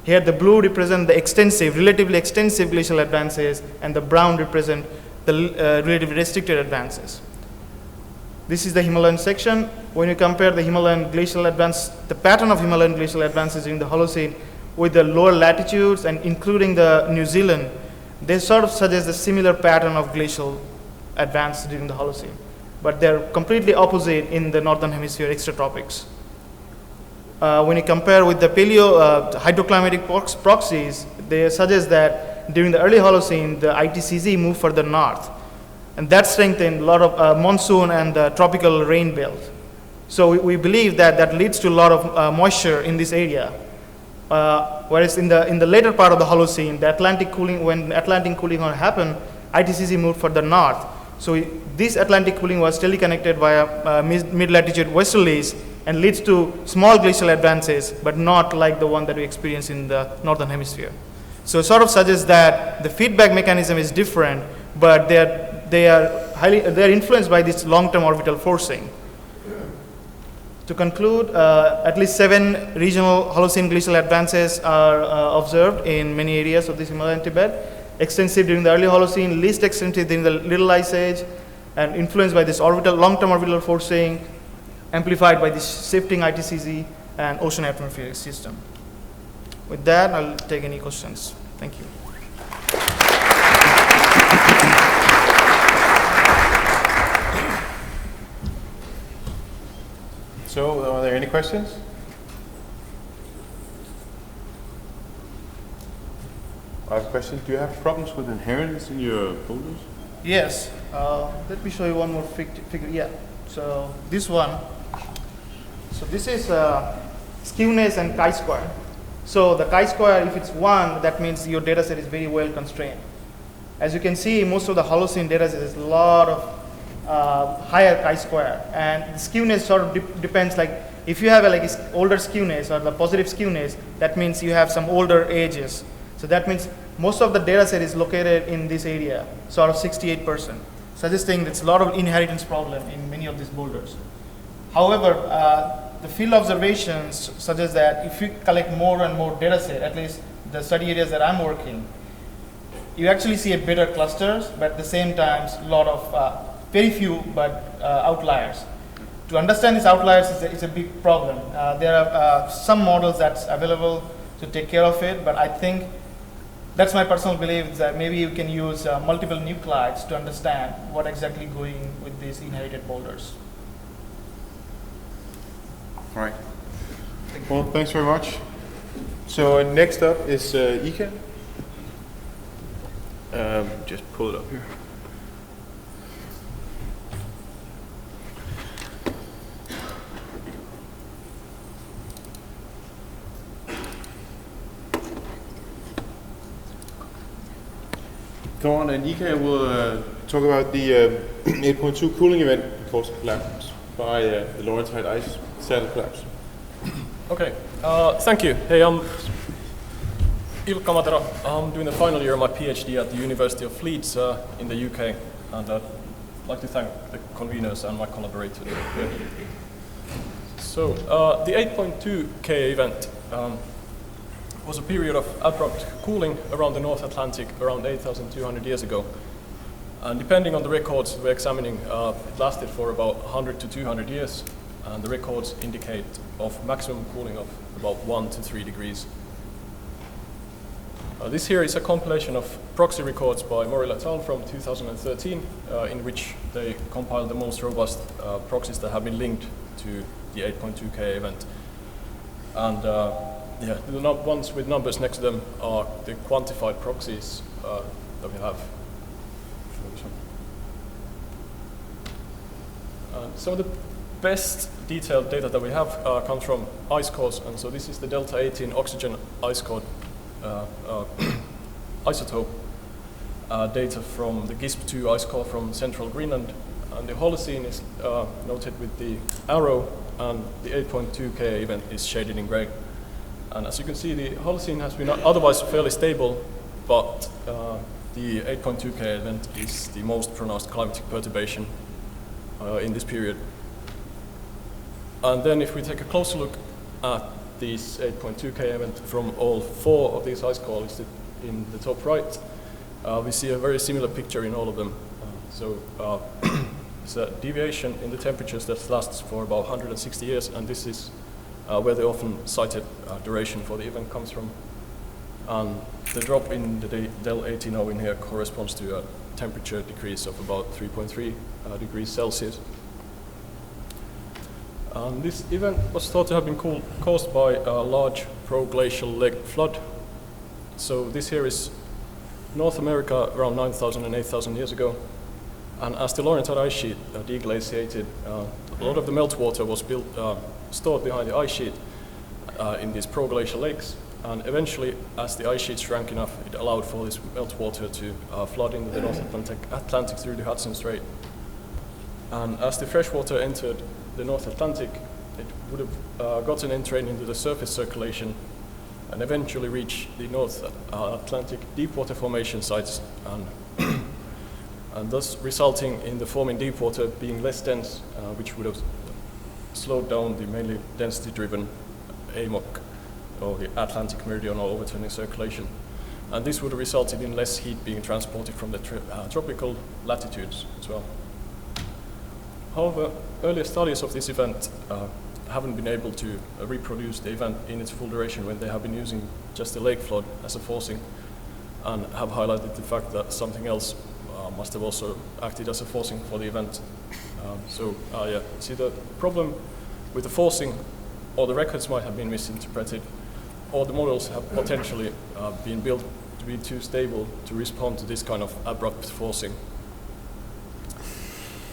Here the blue represent the extensive, relatively extensive glacial advances, and the brown represent the relatively restricted advances. This is the Himalayan section. When you compare the Himalayan glacial advance, the pattern of Himalayan glacial advances in the Holocene with the lower latitudes and including the New Zealand, they sort of suggest a similar pattern of glacial advance during the Holocene. But they're completely opposite in the northern hemisphere extratropics. When you compare with the hydroclimatic proxies, they suggest that during the early Holocene, the ITCZ moved further north. And that strengthened a lot of monsoon and the tropical rain belt. So we believe that that leads to a lot of moisture in this area. Whereas in the later part of the Holocene, when Atlantic cooling happened, ITCZ moved further north. So this Atlantic cooling was teleconnected via mid-latitude westerlies and leads to small glacial advances, but not like the one that we experience in the northern hemisphere. So it sort of suggests that the feedback mechanism is different, but they are influenced by this long-term orbital forcing. To conclude, at least 7 regional Holocene glacial advances are observed in many areas of this Himalayan Tibet. Extensive during the early Holocene, least extensive during the Little Ice Age, and influenced by this long-term orbital forcing, amplified by this shifting ITCZ and ocean atmospheric system. With that, I'll take any questions. Thank you. So, are there any questions? I have a question. Do you have problems with inheritance in your boulders? Yes. Let me show you one more figure. Yeah. So this one. So this is Skewness and chi-square. So the chi-square, if it's 1, that means your data set is very well constrained. As you can see, most of the Holocene data set is a lot of higher chi-square, and the skewness sort of depends. Like if you have a older skewness or the positive skewness, that means you have some older ages. So that means most of the data set is located in this area, sort of 68%, suggesting there's a lot of inheritance problem in many of these boulders. However, the field observations suggest that if you collect more and more data set, at least the study areas that I'm working, you actually see a better clusters, but at the same time, a lot of very few but outliers. To understand these outliers is a big problem. There are some models that's available to take care of it, but I think that's my personal belief is that maybe you can use multiple nuclides to understand what exactly going with these inherited boulders. All right. Well, thanks very much. So next up is Ilkka. Just pull it up here. Go on, and Ilkka will talk about the 8.2 cooling event caused collapse by the Laurentide ice saddle collapse. Okay, thank you. Hey, I'm Ilkka Matero. I'm doing the final year of my PhD at the University of Leeds in the UK, and I'd like to thank the conveners and my collaborators here. So, the 8.2K event was a period of abrupt cooling around the North Atlantic around 8,200 years ago. And depending on the records we're examining, it lasted for about 100 to 200 years. And the records indicate of maximum cooling of about 1 to 3 degrees This here is a compilation of proxy records by Morrill et al. From 2013, in which they compiled the most robust proxies that have been linked to the 8.2K event. And yeah, the ones with numbers next to them are the quantified proxies that we have. Some of the best detailed data that we have comes from ice cores, and so this is the delta 18 oxygen ice core isotope data from the GISP2 ice core from central Greenland, and the Holocene is noted with the arrow, and the 8.2K event is shaded in gray. And as you can see, the Holocene has been otherwise fairly stable, but the 8.2K event is the most pronounced climatic perturbation in this period. And then if we take a closer look at this 8.2K event from all 4 of these ice cores listed in the top right, we see a very similar picture in all of them. It's a deviation in the temperatures that lasts for about 160 years, and this is where the often cited duration for the event comes from. And the drop in the del 18O in here corresponds to a temperature decrease of about 3.3 degrees Celsius. This event was thought to have been caused by a large proglacial lake flood. So this here is North America around 9,000 and 8,000 years ago. And as the Laurentide ice sheet deglaciated, a lot of the meltwater was stored behind the ice sheet in these proglacial lakes. And eventually, as the ice sheet shrank enough, it allowed for this meltwater to flood into the North Atlantic through the Hudson Strait. And as the freshwater entered the North Atlantic, it would have gotten entrained into the surface circulation and eventually reach the North Atlantic deepwater formation sites, and thus resulting in the forming deepwater being less dense, which would have slowed down the mainly density-driven AMOC, or the Atlantic meridional overturning circulation. And this would have resulted in less heat being transported from the tropical latitudes as well. However, earlier studies of this event haven't been able to reproduce the event in its full duration when they have been using just the lake flood as a forcing, and have highlighted the fact that something else must have also acted as a forcing for the event. See, the problem with the forcing, or the records might have been misinterpreted, or the models have potentially been built to be too stable to respond to this kind of abrupt forcing.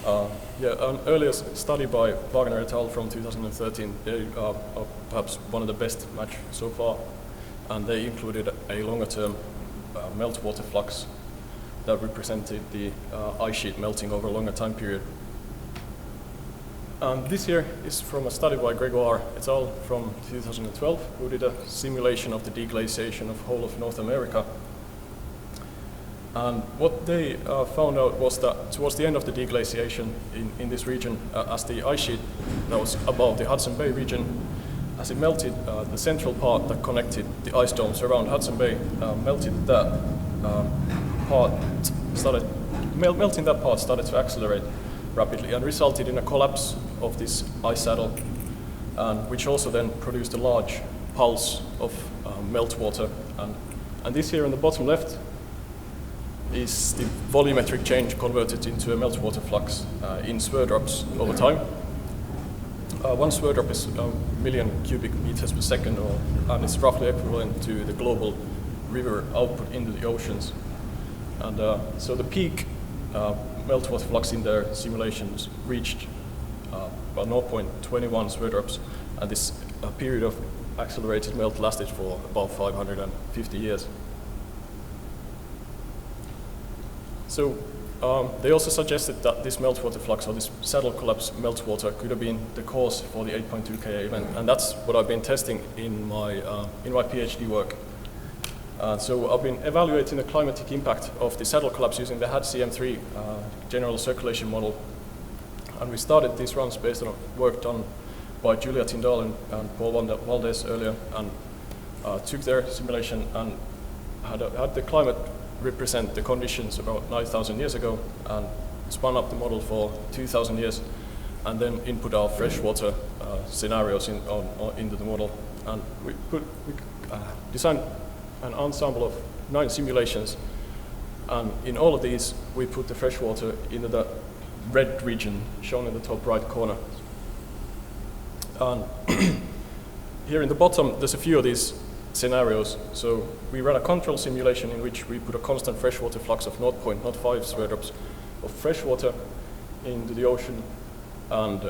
An earlier study by Gardner et al. From 2013, they are perhaps one of the best match so far, and they included a longer-term meltwater flux that represented the ice sheet melting over a longer time period. And this here is from a study by Gregoire et al. From 2012, who did a simulation of the deglaciation of whole of North America. And what they found out was that towards the end of the deglaciation in this region, as the ice sheet that was above the Hudson Bay region, as it melted, the central part that connected the ice domes around Hudson Bay melting that part started to accelerate rapidly and resulted in a collapse of this ice saddle, which also then produced a large pulse of meltwater. And this here on the bottom left is the volumetric change converted into a meltwater flux in swerdrops over time. One swerdrop is a million cubic meters per second, and it's roughly equivalent to the global river output into the oceans. And so the peak meltwater flux in their simulations reached about 0.21 swerdrops, and this period of accelerated melt lasted for about 550 years. So they also suggested that this meltwater flux, or this saddle collapse meltwater, could have been the cause for the 8.2K event, and that's what I've been testing in my PhD work. So I've been evaluating the climatic impact of the saddle collapse using the HAD-CM3 general circulation model, and we started these runs based on work done by Julia Tyndall and Paul Valdez earlier, and took their simulation and had the climate represent the conditions about 9,000 years ago, and spun up the model for 2,000 years, and then input our freshwater scenarios into the model. And we designed an ensemble of 9 simulations. And in all of these, we put the freshwater into the red region shown in the top right corner. And here in the bottom, there's a few of these scenarios. So we ran a control simulation in which we put a constant freshwater flux of 0.05 square drops of freshwater into the ocean. And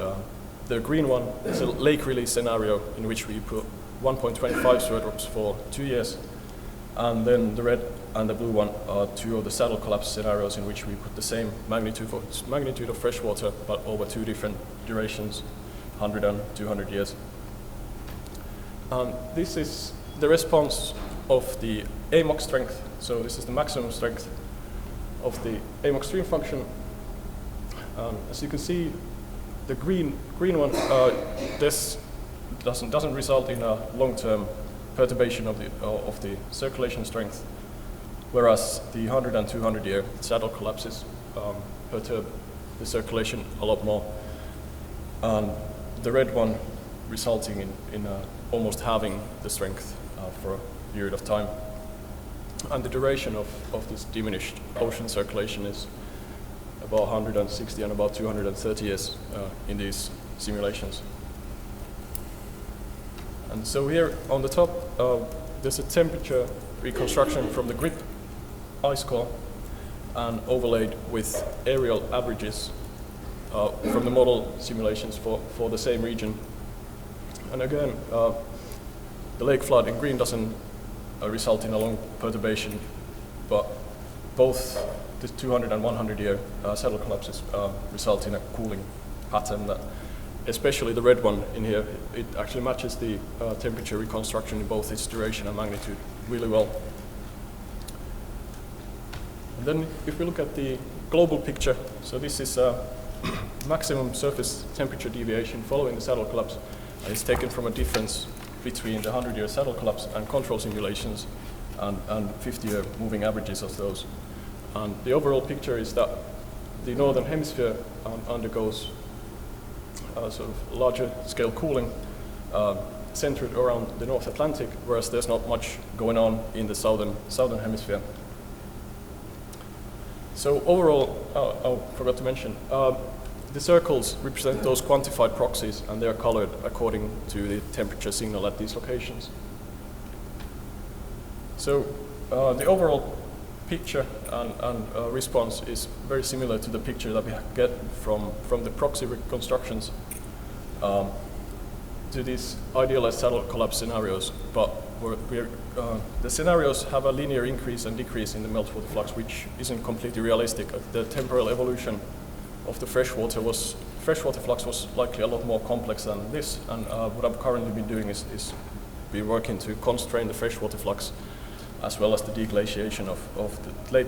the green one is a lake release scenario in which we put 1.25 square drops for 2 years. And then the red and the blue one are 2 of the saddle collapse scenarios in which we put the same magnitude of freshwater, but over 2 different durations, 100 and 200 years. And this is the response of the AMOC strength. So this is the maximum strength of the AMOC stream function. As you can see, the green one, this doesn't result in a long-term perturbation of the circulation strength, whereas the 100 and 200 year saddle collapses perturb the circulation a lot more. And the red one resulting in almost halving the strength for a period of time. And the duration of this diminished ocean circulation is about 160 and about 230 years in these simulations. And so here on the top, there's a temperature reconstruction from the GRIP ice core and overlaid with aerial averages from the model simulations for the same region. And again, the lake flood in green doesn't result in a long perturbation, but both the 200 and 100 year saddle collapses result in a cooling pattern that, especially the red one in here, it actually matches the temperature reconstruction in both its duration and magnitude really well. And then if we look at the global picture, so this is maximum surface temperature deviation following the saddle collapse. And it's taken from a difference between the 100-year saddle collapse and control simulations and 50-year moving averages of those. And the overall picture is that the northern hemisphere undergoes sort of larger scale cooling centered around the North Atlantic, whereas there's not much going on in the southern hemisphere. So overall, I forgot to mention, the circles represent those quantified proxies, and they are colored according to the temperature signal at these locations. So the overall picture and response is very similar to the picture that we get from the proxy reconstructions to these idealized saddle collapse scenarios, but the scenarios have a linear increase and decrease in the meltwater flux, which isn't completely realistic. The temporal evolution of the freshwater flux was likely a lot more complex than this, and what I've currently been doing is been working to constrain the freshwater flux as well as the deglaciation of the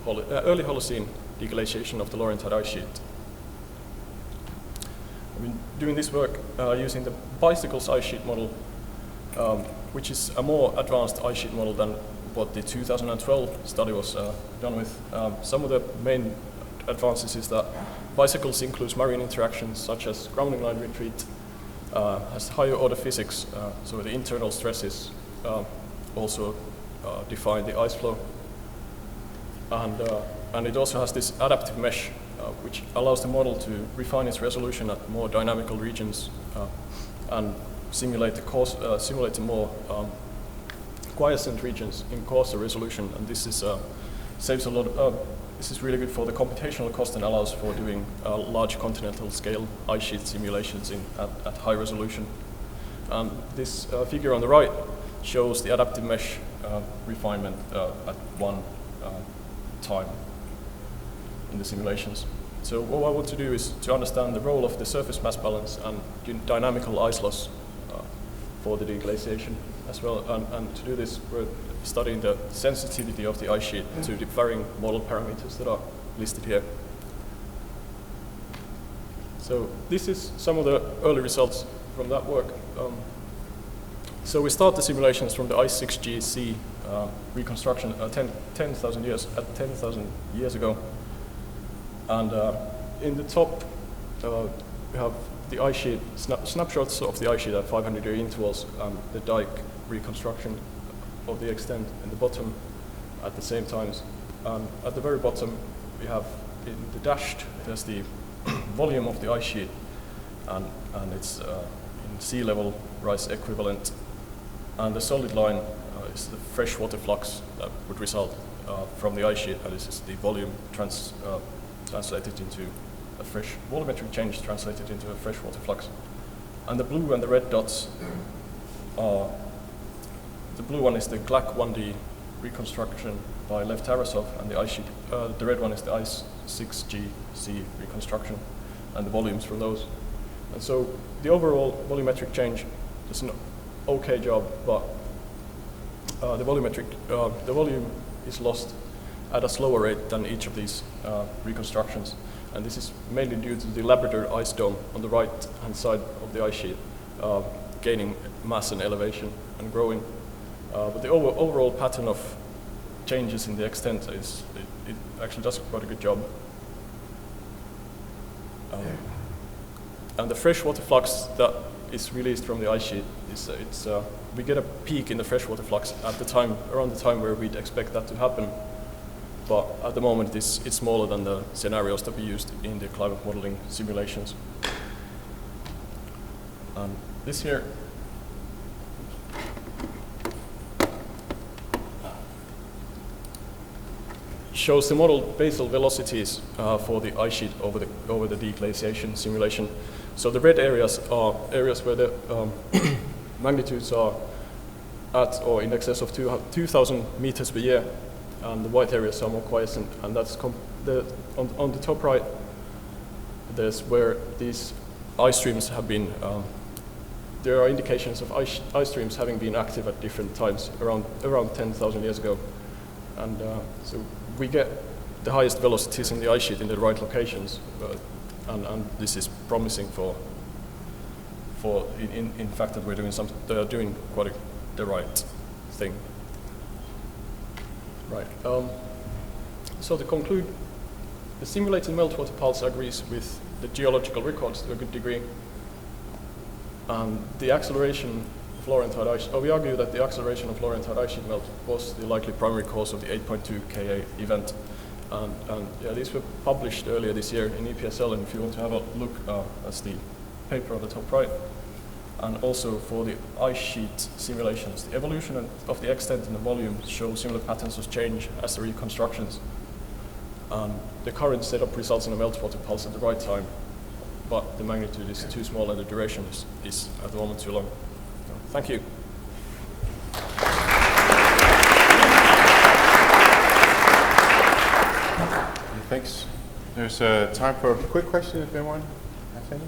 early Holocene deglaciation of the Laurentide ice sheet. I've been doing this work using the bicycles ice sheet model, which is a more advanced ice sheet model than what the 2012 study was done with. Some of the main advances is that bicycles includes marine interactions such as grounding line retreat, has higher order physics, so the internal stresses also define the ice flow. And it also has this adaptive mesh, which allows the model to refine its resolution at more dynamical regions and simulate the more quiescent regions in coarser resolution. And this is saves a lot of, this is really good for the computational cost and allows for doing large continental scale ice sheet simulations at high resolution. And this figure on the right shows the adaptive mesh refinement at one time in the simulations. So what I want to do is to understand the role of the surface mass balance and dynamical ice loss for the deglaciation as well. And to do this, we're studying the sensitivity of the ice sheet to the varying model parameters that are listed here. So this is some of the early results from that work. So we start the simulations from the I6GC reconstruction 10,000 years ago. And in the top, we have the ice sheet, snapshots of the ice sheet at 500-year intervals, the dike reconstruction of the extent and the bottom at the same times. At the very bottom, we have in the dashed, there's the volume of the ice sheet, and it's in sea level rise equivalent. And the solid line is the freshwater flux that would result from the ice sheet, and this is the volume translated into a volumetric change translated into a freshwater flux. And the blue and the red dots are, the blue one is the GLAC 1D reconstruction by Lev Tarasov, and the ice sheet, the red one is the ice 6GC reconstruction, and the volumes from those. And so the overall volumetric change is an okay job, but the volume is lost at a slower rate than each of these reconstructions. And this is mainly due to the Labrador ice dome on the right-hand side of the ice sheet, gaining mass and elevation and growing. But the overall pattern of changes in the extent is, it actually does quite a good job. And the freshwater flux that is released from the ice sheet is, we get a peak in the freshwater flux at the time, around the time where we'd expect that to happen. But at the moment, it's smaller than the scenarios that we used in the climate modeling simulations. This here shows the modeled basal velocities for the ice sheet over the deglaciation simulation. So the red areas are areas where the magnitudes are at or in excess of 2,000 meters per year, and the white areas are more quiescent. And that's on the top right, there's where these ice streams have been. There are indications of ice streams having been active at different times around 10,000 years ago, and so we get the highest velocities in the ice sheet in the right locations, and this is promising for in fact that we're doing quite the right thing. Right. So to conclude, the simulated meltwater pulse agrees with the geological records to a good degree. The acceleration of Laurentide ice, we argue that the acceleration of Laurentide ice sheet melt was the likely primary cause of the 8.2 Ka event. And yeah, these were published earlier this year in EPSL, and if you want to have a look, that's the paper on the top right. And also for the ice sheet simulations, the evolution of the extent and the volume show similar patterns of change as the reconstructions. The current setup results in a meltwater pulse at the right time, but the magnitude is too small and the duration is at the moment too long. Thank you. Thanks. There's time for a quick question if anyone has any.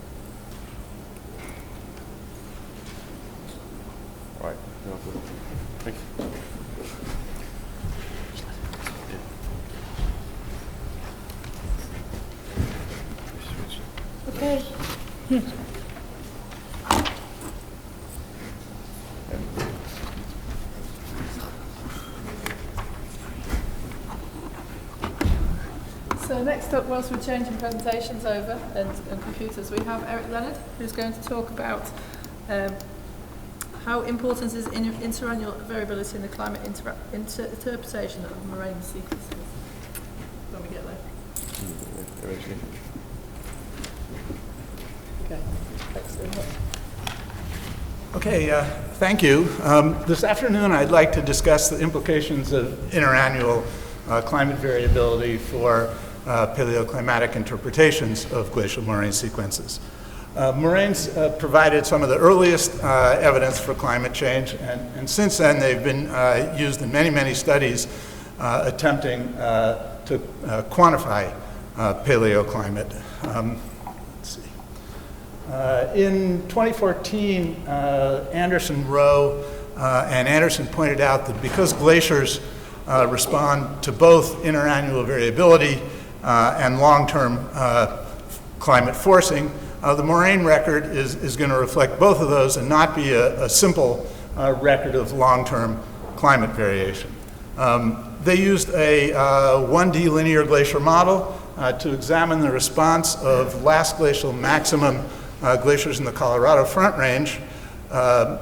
All right. Thank you. Okay. So next up, whilst we're changing presentations over and computers, we have Leonard, who's going to talk about how important is interannual variability in the climate interpretation of moraine sequences. When we get there. Eventually. Okay, thanks very much. Okay, thank you. This afternoon I'd like to discuss the implications of interannual climate variability for paleoclimatic interpretations of glacial moraine sequences. Moraines provided some of the earliest evidence for climate change, and since then they've been used in many, many studies attempting to quantify paleoclimate. Let's see. In 2014, Anderson, Rowe, and Anderson pointed out that because glaciers respond to both interannual variability and long-term climate forcing, the moraine record is going to reflect both of those and not be a simple record of long-term climate variation. They used a 1D linear glacier model to examine the response of last glacial maximum glaciers in the Colorado Front Range to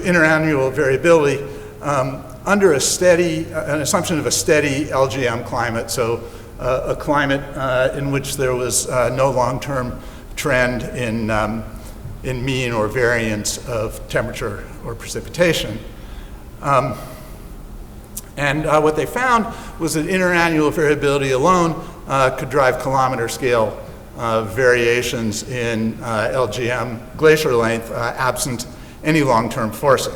interannual variability under an assumption of a steady LGM climate, so a climate in which there was no long-term trend in mean or variance of temperature or precipitation. And what they found was that interannual variability alone could drive kilometer scale variations in LGM glacier length absent any long-term forcing.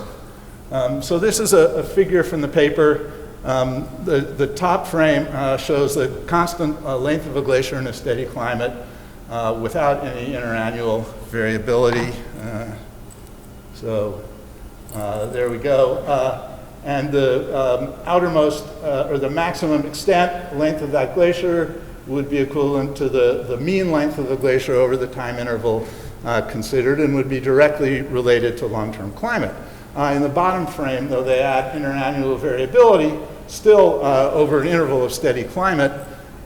So this is a figure from the paper. The top frame shows the constant length of a glacier in a steady climate without any interannual variability. So there we go. And the outermost, or the maximum extent length of that glacier would be equivalent to the mean length of the glacier over the time interval considered and would be directly related to long-term climate. In the bottom frame, though, they add interannual variability, still over an interval of steady climate.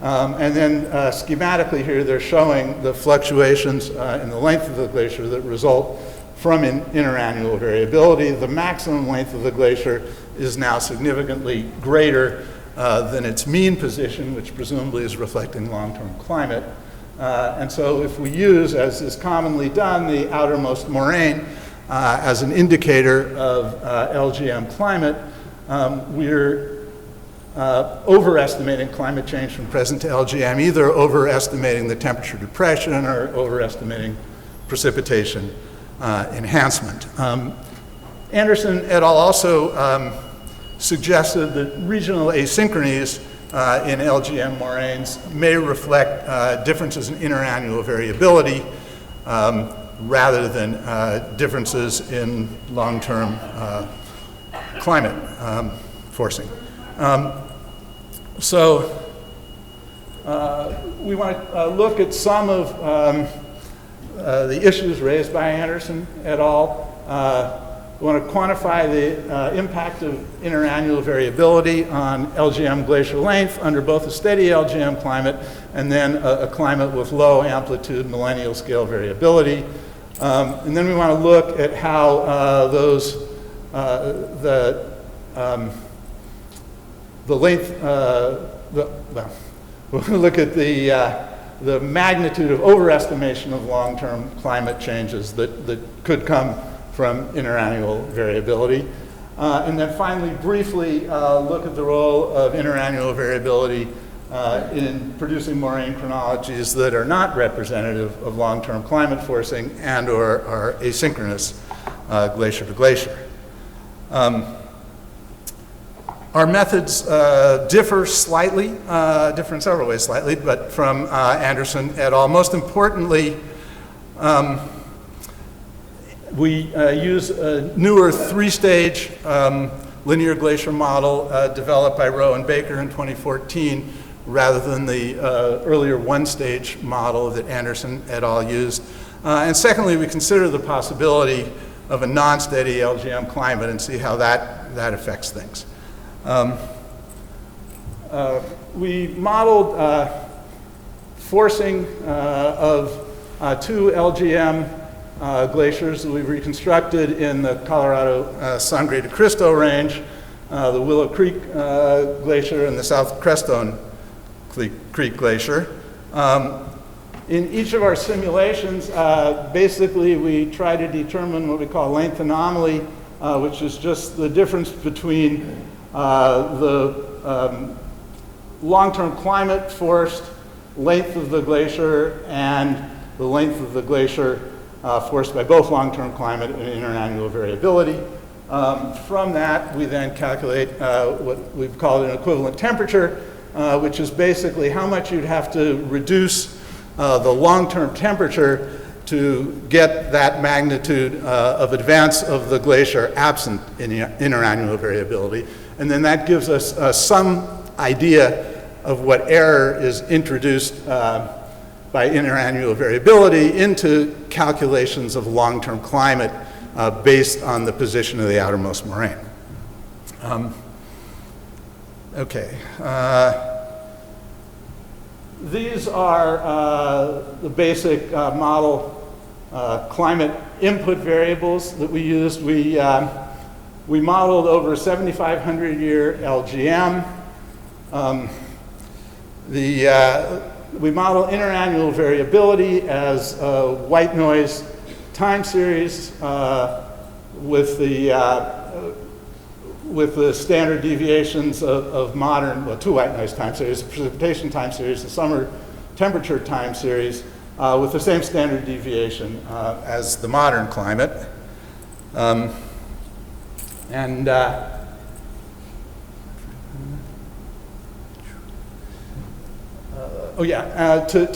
And then schematically here, they're showing the fluctuations in the length of the glacier that result from interannual variability. The maximum length of the glacier is now significantly greater than its mean position, which presumably is reflecting long-term climate. And so if we use, as is commonly done, the outermost moraine as an indicator of LGM climate, we're overestimating climate change from present to LGM, either overestimating the temperature depression or overestimating precipitation enhancement. Anderson et al. Also suggested that regional asynchronies in LGM moraines may reflect differences in interannual variability rather than differences in long-term climate forcing. So we want to look at some of the issues raised by Anderson et al. We want to quantify the impact of interannual variability on LGM glacier length under both a steady LGM climate and then a climate with low amplitude millennial scale variability. And then we want to look at how we'll look at the magnitude of overestimation of long-term climate changes that could come from interannual variability. And then finally, briefly, look at the role of interannual variability in producing moraine chronologies that are not representative of long-term climate forcing and or are asynchronous glacier to glacier. Our methods differ slightly, differ in several ways slightly, but from Anderson et al. Most importantly, we use a newer three-stage linear glacier model developed by Rowe and Baker in 2014 rather than the earlier one-stage model that Anderson et al. Used. And secondly, we consider the possibility of a non-steady LGM climate and see how that affects things. We modeled forcing of two LGM glaciers that we've reconstructed in the Colorado Sangre de Cristo range, the Willow Creek Glacier and the South Crestone Creek Glacier. In each of our simulations, basically we try to determine what we call length anomaly, which is just the difference between the long-term climate forced length of the glacier and the length of the glacier forced by both long-term climate and interannual variability. From that, we then calculate what we've called an equivalent temperature, which is basically how much you'd have to reduce the long-term temperature to get that magnitude of advance of the glacier absent in interannual variability. And then that gives us some idea of what error is introduced by interannual variability into calculations of long-term climate based on the position of the outermost moraine. Okay. These are the basic model climate input variables that we used. We We modeled over a 7,500-year LGM. We model interannual variability as a white noise time series with the standard deviations of modern, well, two white noise time series, the precipitation time series, the summer temperature time series, with the same standard deviation as the modern climate. To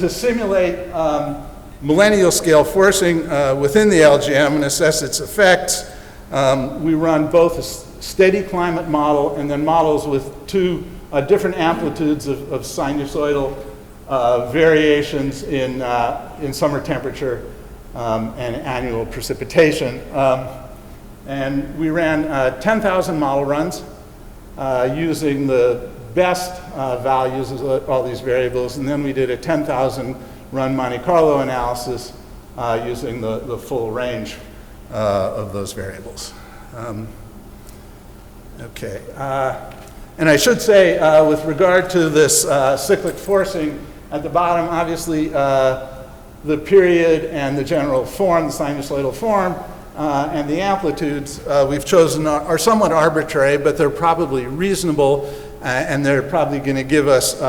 simulate millennial scale forcing within the LGM and assess its effects, we run both a steady climate model and then models with two different amplitudes of sinusoidal variations in summer temperature and annual precipitation. And we ran 10,000 model runs using the best values of all these variables, and then we did a 10,000 run Monte Carlo analysis using the full range of those variables. And I should say, with regard to this cyclic forcing, at the bottom, obviously, the period and the general form, the sinusoidal form, and the amplitudes we've chosen are somewhat arbitrary, but they're probably reasonable, and they're probably going to give us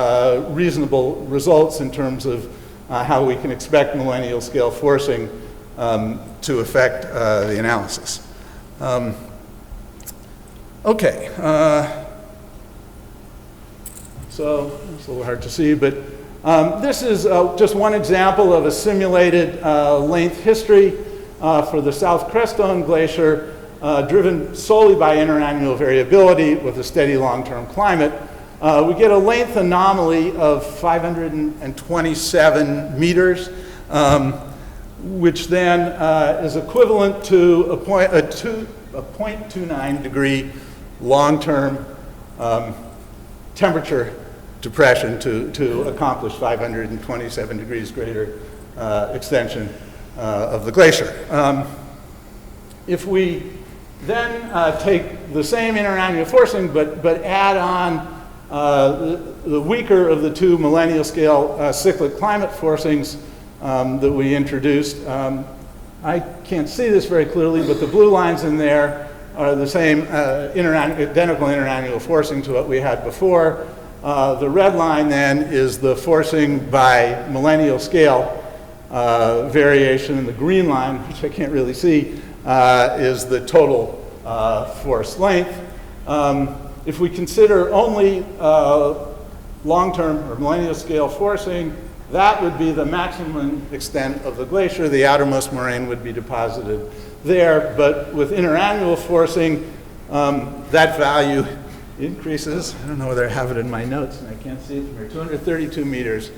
reasonable results in terms of how we can expect millennial scale forcing to affect the analysis. So it's a little hard to see, but this is just one example of a simulated length history for the South Crestone Glacier, driven solely by interannual variability with a steady long-term climate. We get a length anomaly of 527 meters, which then is equivalent to a 0.29 degree long-term temperature depression to accomplish 527 degrees greater extension of the glacier. If we then take the same interannual forcing but add on the weaker of the two millennial scale cyclic climate forcings that we introduced, I can't see this very clearly, but the blue lines in there are the same identical interannual forcing to what we had before. The red line then is the forcing by millennial scale variation, and the green line, which I can't really see, is the total force length. If we consider only long-term or millennial scale forcing, that would be the maximum extent of the glacier. The outermost moraine would be deposited there, but with interannual forcing, that value increases. I don't know whether I have it in my notes, and I can't see it from here. 232 meters,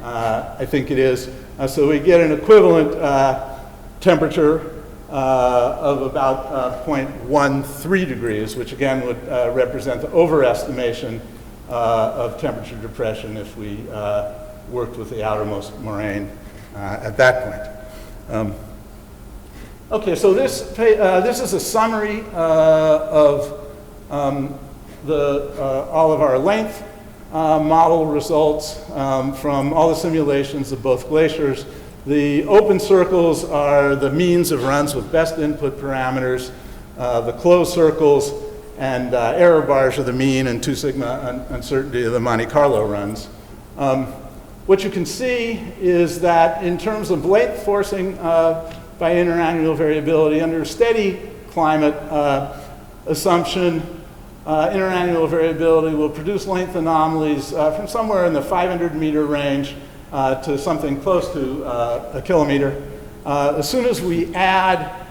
I think it is. So we get an equivalent temperature of about 0.13 degrees, which again would represent the overestimation of temperature depression if we worked with the outermost moraine at that point. So this is a summary of all of our length model results from all the simulations of both glaciers. The open circles are the means of runs with best input parameters. The closed circles and error bars are the mean and 2 sigma uncertainty of the Monte Carlo runs. What you can see is that in terms of length forcing by interannual variability under steady climate assumption, interannual variability will produce length anomalies from somewhere in the 500 meter range to something close to a kilometer. As soon as we add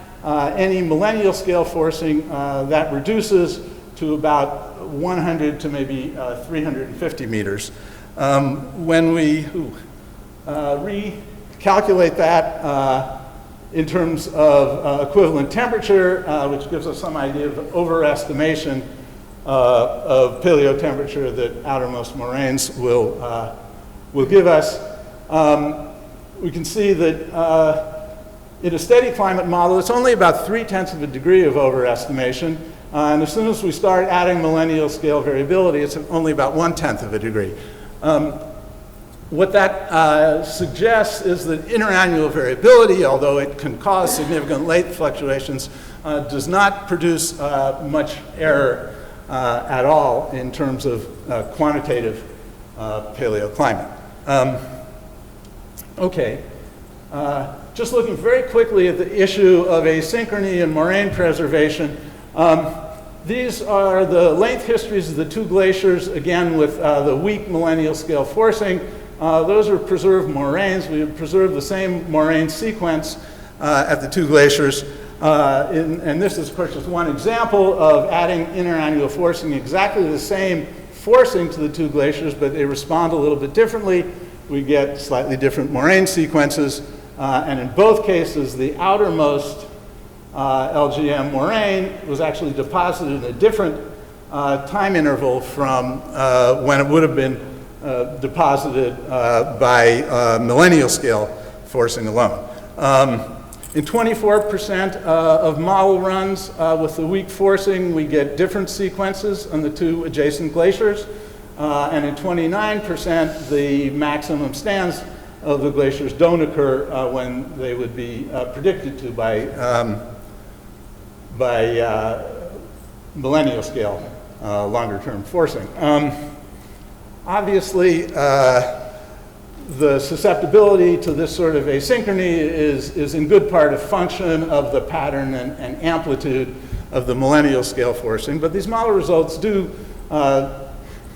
any millennial scale forcing, that reduces to about 100 to maybe 350 meters. When we recalculate that in terms of equivalent temperature, which gives us some idea of overestimation of paleotemperature that outermost moraines will give us, we can see that In a steady climate model, it's only about 0.3 of a degree of overestimation. And as soon as we start adding millennial scale variability, it's only about 0.1 of a degree. What that suggests is that interannual variability, although it can cause significant late fluctuations, does not produce much error at all in terms of quantitative paleoclimate. Okay, just looking very quickly at the issue of asynchrony and moraine preservation. These are the length histories of the two glaciers, again with the weak millennial scale forcing. Those are preserved moraines. We have preserved the same moraine sequence at the two glaciers. And this is, of course, just one example of adding interannual forcing, exactly the same forcing to the two glaciers, but they respond a little bit differently. We get slightly different moraine sequences. And in both cases, the outermost LGM moraine was actually deposited in a different time interval from when it would have been deposited by millennial scale forcing alone. In 24% of model runs with the weak forcing, we get different sequences on the two adjacent glaciers. And in 29%, the maximum stands of the glaciers don't occur when they would be predicted to by millennial scale longer term forcing. Obviously, the susceptibility to this sort of asynchrony is in good part a function of the pattern and amplitude of the millennial scale forcing, but these model results do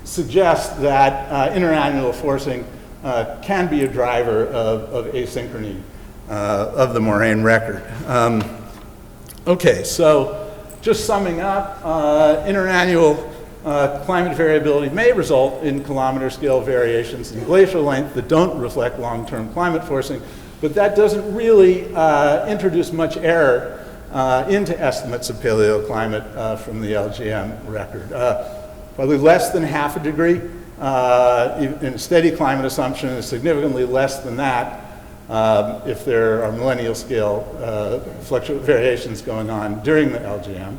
suggest that interannual forcing can be a driver of asynchrony of the moraine record. Okay, so just summing up, interannual climate variability may result in kilometer scale variations in glacial length that don't reflect long-term climate forcing, but that doesn't really introduce much error into estimates of paleoclimate from the LGM record. Probably less than half a degree in a steady climate assumption, is significantly less than that if there are millennial scale variations going on during the LGM.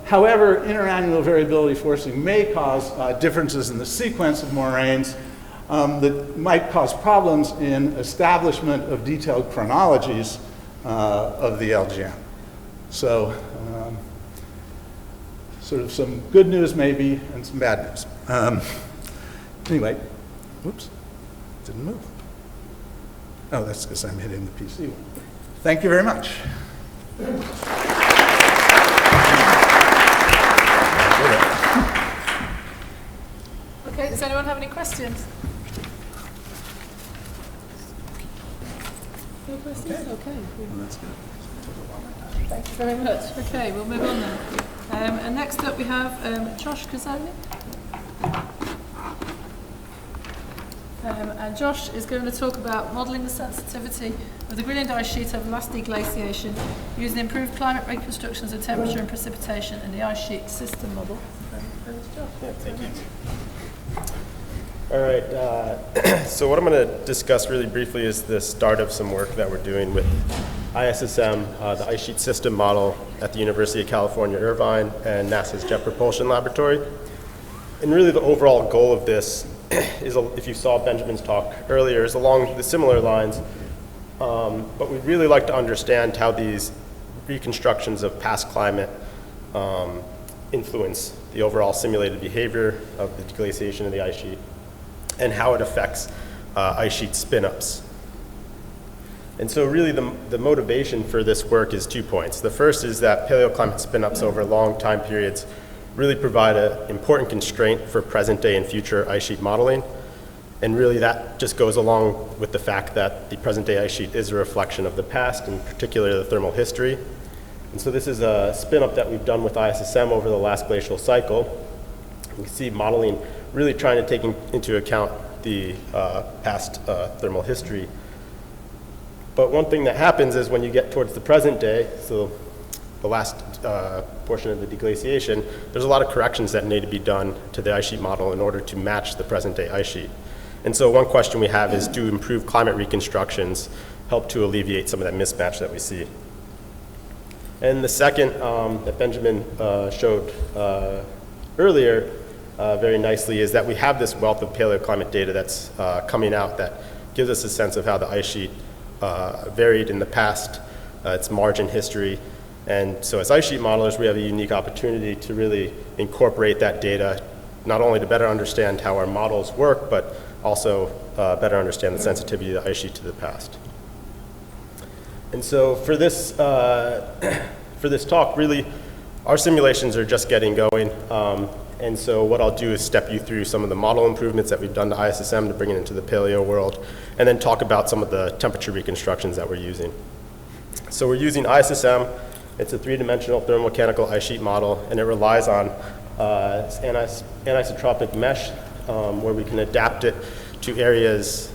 However, interannual variability forcing may cause differences in the sequence of moraines that might cause problems in establishment of detailed chronologies of the LGM. So, sort of some good news maybe and some bad news. Anyway, whoops, didn't move. Oh, that's because I'm hitting the PC one. Thank you very much. Okay, does anyone have any questions? No questions? Okay. Well, that's good. Thank you very much. Okay, we'll move on then. And next up we have Josh Cuzzone. And Josh is going to talk about modelling the sensitivity of the Greenland ice sheet over last deglaciation using improved climate reconstructions of temperature and precipitation in the ice sheet system model. Yeah, thank you. All right, so what I'm going to discuss really briefly is the start of some work that we're doing with ISSM, the ice sheet system model at the University of California, Irvine, and NASA's Jet Propulsion Laboratory. And really the overall goal of this is, if you saw Benjamin's talk earlier, is along the similar lines, but we'd really like to understand how these reconstructions of past climate influence the overall simulated behavior of the deglaciation of the ice sheet and how it affects ice sheet spin-ups. And so really the motivation for this work is 2 points. The first is that paleoclimate spin-ups over long time periods really provide an important constraint for present day and future ice sheet modeling. And really that just goes along with the fact that the present day ice sheet is a reflection of the past, and particularly the thermal history. And so this is a spin-up that we've done with ISSM over the last glacial cycle. You can see modeling really trying to take into account the past thermal history. But one thing that happens is when you get towards the present day, so the last portion of the deglaciation, there's a lot of corrections that need to be done to the ice sheet model in order to match the present day ice sheet. And so one question we have is, do improved climate reconstructions help to alleviate some of that mismatch that we see. And the second that Benjamin showed earlier very nicely is that we have this wealth of paleoclimate data that's coming out that gives us a sense of how the ice sheet varied in the past, its margin history. And so as ice sheet modelers, we have a unique opportunity to really incorporate that data, not only to better understand how our models work, but also better understand the sensitivity of the ice sheet to the past. And so for this talk, really, our simulations are just getting going. And so what I'll do is step you through some of the model improvements that we've done to ISSM to bring it into the paleo world, and then talk about some of the temperature reconstructions that we're using. So we're using ISSM. It's a three-dimensional thermomechanical ice sheet model, and it relies on anisotropic mesh, where we can adapt it to areas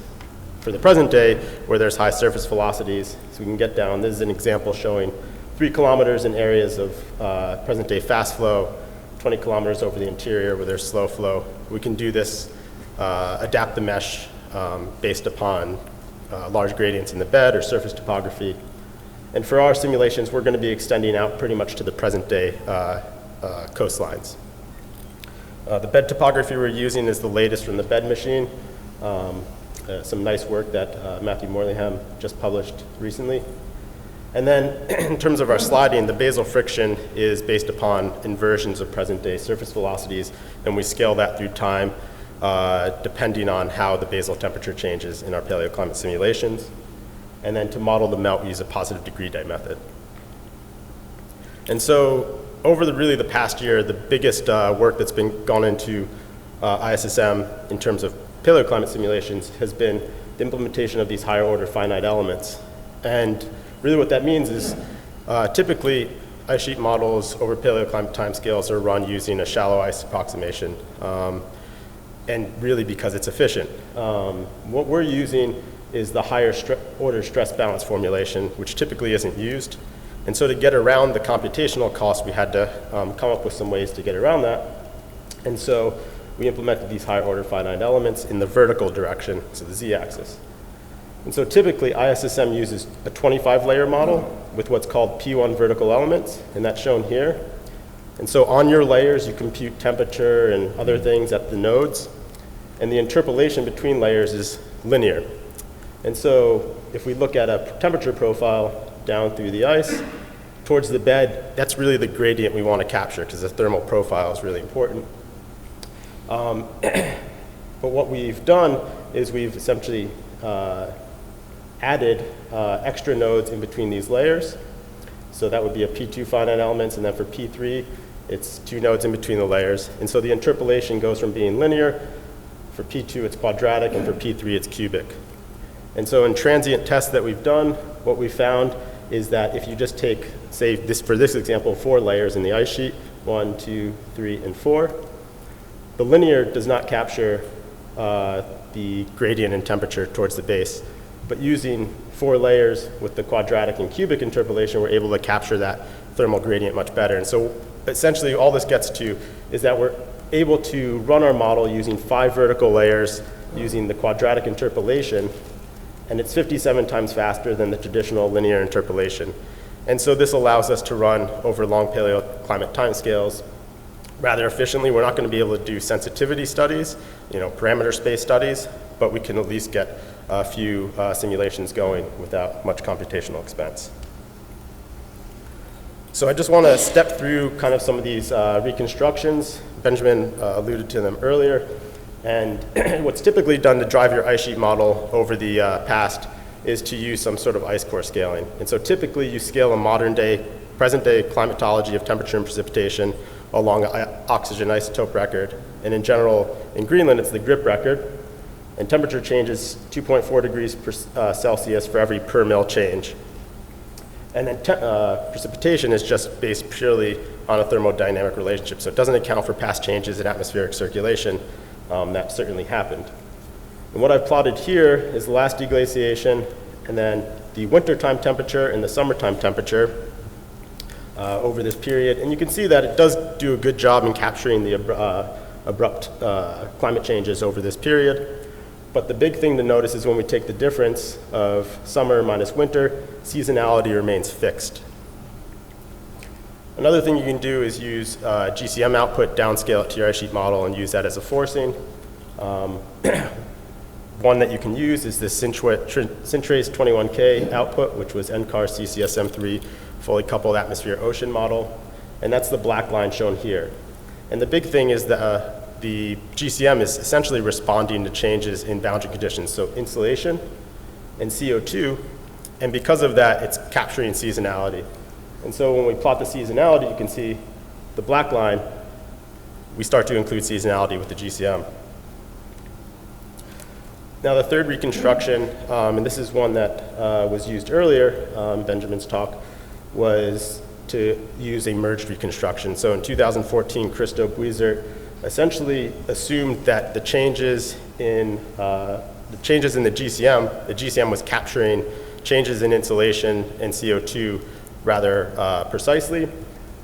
for the present day where there's high surface velocities. So we can get down. This is an example showing 3 kilometers in areas of present day fast flow, 20 kilometers over the interior where there's slow flow. We can do this, adapt the mesh based upon large gradients in the bed or surface topography. And for our simulations, we're going to be extending out pretty much to the present day coastlines. The bed topography we're using is the latest from the bed machine. Some nice work that Matthew Morlingham just published recently. And then in terms of our sliding, the basal friction is based upon inversions of present day surface velocities, and we scale that through time depending on how the basal temperature changes in our paleoclimate simulations. And then to model the melt, we use a positive degree day method. And so over the past year, the biggest work that's been gone into ISSM in terms of paleoclimate simulations has been the implementation of these higher order finite elements. And really what that means is typically ice sheet models over paleoclimate timescales are run using a shallow ice approximation, and really because it's efficient. What we're using is the higher order stress balance formulation, which typically isn't used. And so to get around the computational cost, we had to come up with some ways to get around that. And so we implemented these higher order finite elements in the vertical direction, so the z-axis. And so typically ISSM uses a 25-layer model with what's called P1 vertical elements, and that's shown here. And so on your layers, you compute temperature and other things at the nodes, and the interpolation between layers is linear. And so if we look at a temperature profile down through the ice, towards the bed, that's really the gradient we want to capture because the thermal profile is really important. But what we've done is we've essentially added extra nodes in between these layers. So that would be a P2 finite elements, and then for P3, it's 2 nodes in between the layers. And so the interpolation goes from being linear, for P2 it's quadratic, and for P3 it's cubic. And so in transient tests that we've done, what we found is that if you just take, say, for this example, 4 layers in the ice sheet, 1, 2, 3, and 4, the linear does not capture the gradient in temperature towards the base. But using 4 layers with the quadratic and cubic interpolation, we're able to capture that thermal gradient much better. And so essentially all this gets to is that we're able to run our model using 5 vertical layers using the quadratic interpolation, and it's 57 times faster than the traditional linear interpolation. And so this allows us to run over long paleoclimate timescales rather efficiently. We're not going to be able to do sensitivity studies, parameter space studies, but we can at least get a few simulations going without much computational expense. So I just want to step through kind of some of these reconstructions. Benjamin alluded to them earlier. And what's typically done to drive your ice sheet model over the past is to use some sort of ice core scaling. And so typically you scale a modern day, present day climatology of temperature and precipitation along an oxygen isotope record. And in general, in Greenland, it's the GRIP record. And temperature changes 2.4 degrees Celsius for every per mil change. And then precipitation is just based purely on a thermodynamic relationship. So it doesn't account for past changes in atmospheric circulation. That certainly happened. And what I've plotted here is the last deglaciation and then the wintertime temperature and the summertime temperature over this period. And you can see that it does do a good job in capturing the abrupt climate changes over this period. But the big thing to notice is when we take the difference of summer minus winter, seasonality remains fixed. Another thing you can do is use GCM output, downscale it to your ice sheet model, and use that as a forcing. One that you can use is this Cintrace 21K output, which was NCAR CCSM3 fully coupled atmosphere ocean model. And that's the black line shown here. And the big thing is that the GCM is essentially responding to changes in boundary conditions, so insolation and CO2. And because of that, it's capturing seasonality. And so when we plot the seasonality, you can see the black line, we start to include seasonality with the GCM. Now the third reconstruction, and this is one that was used earlier, Benjamin's talk, was to use a merged reconstruction. So in 2014, Christo Buizert essentially assumed that the changes in the GCM was capturing changes in insolation and CO2 rather precisely,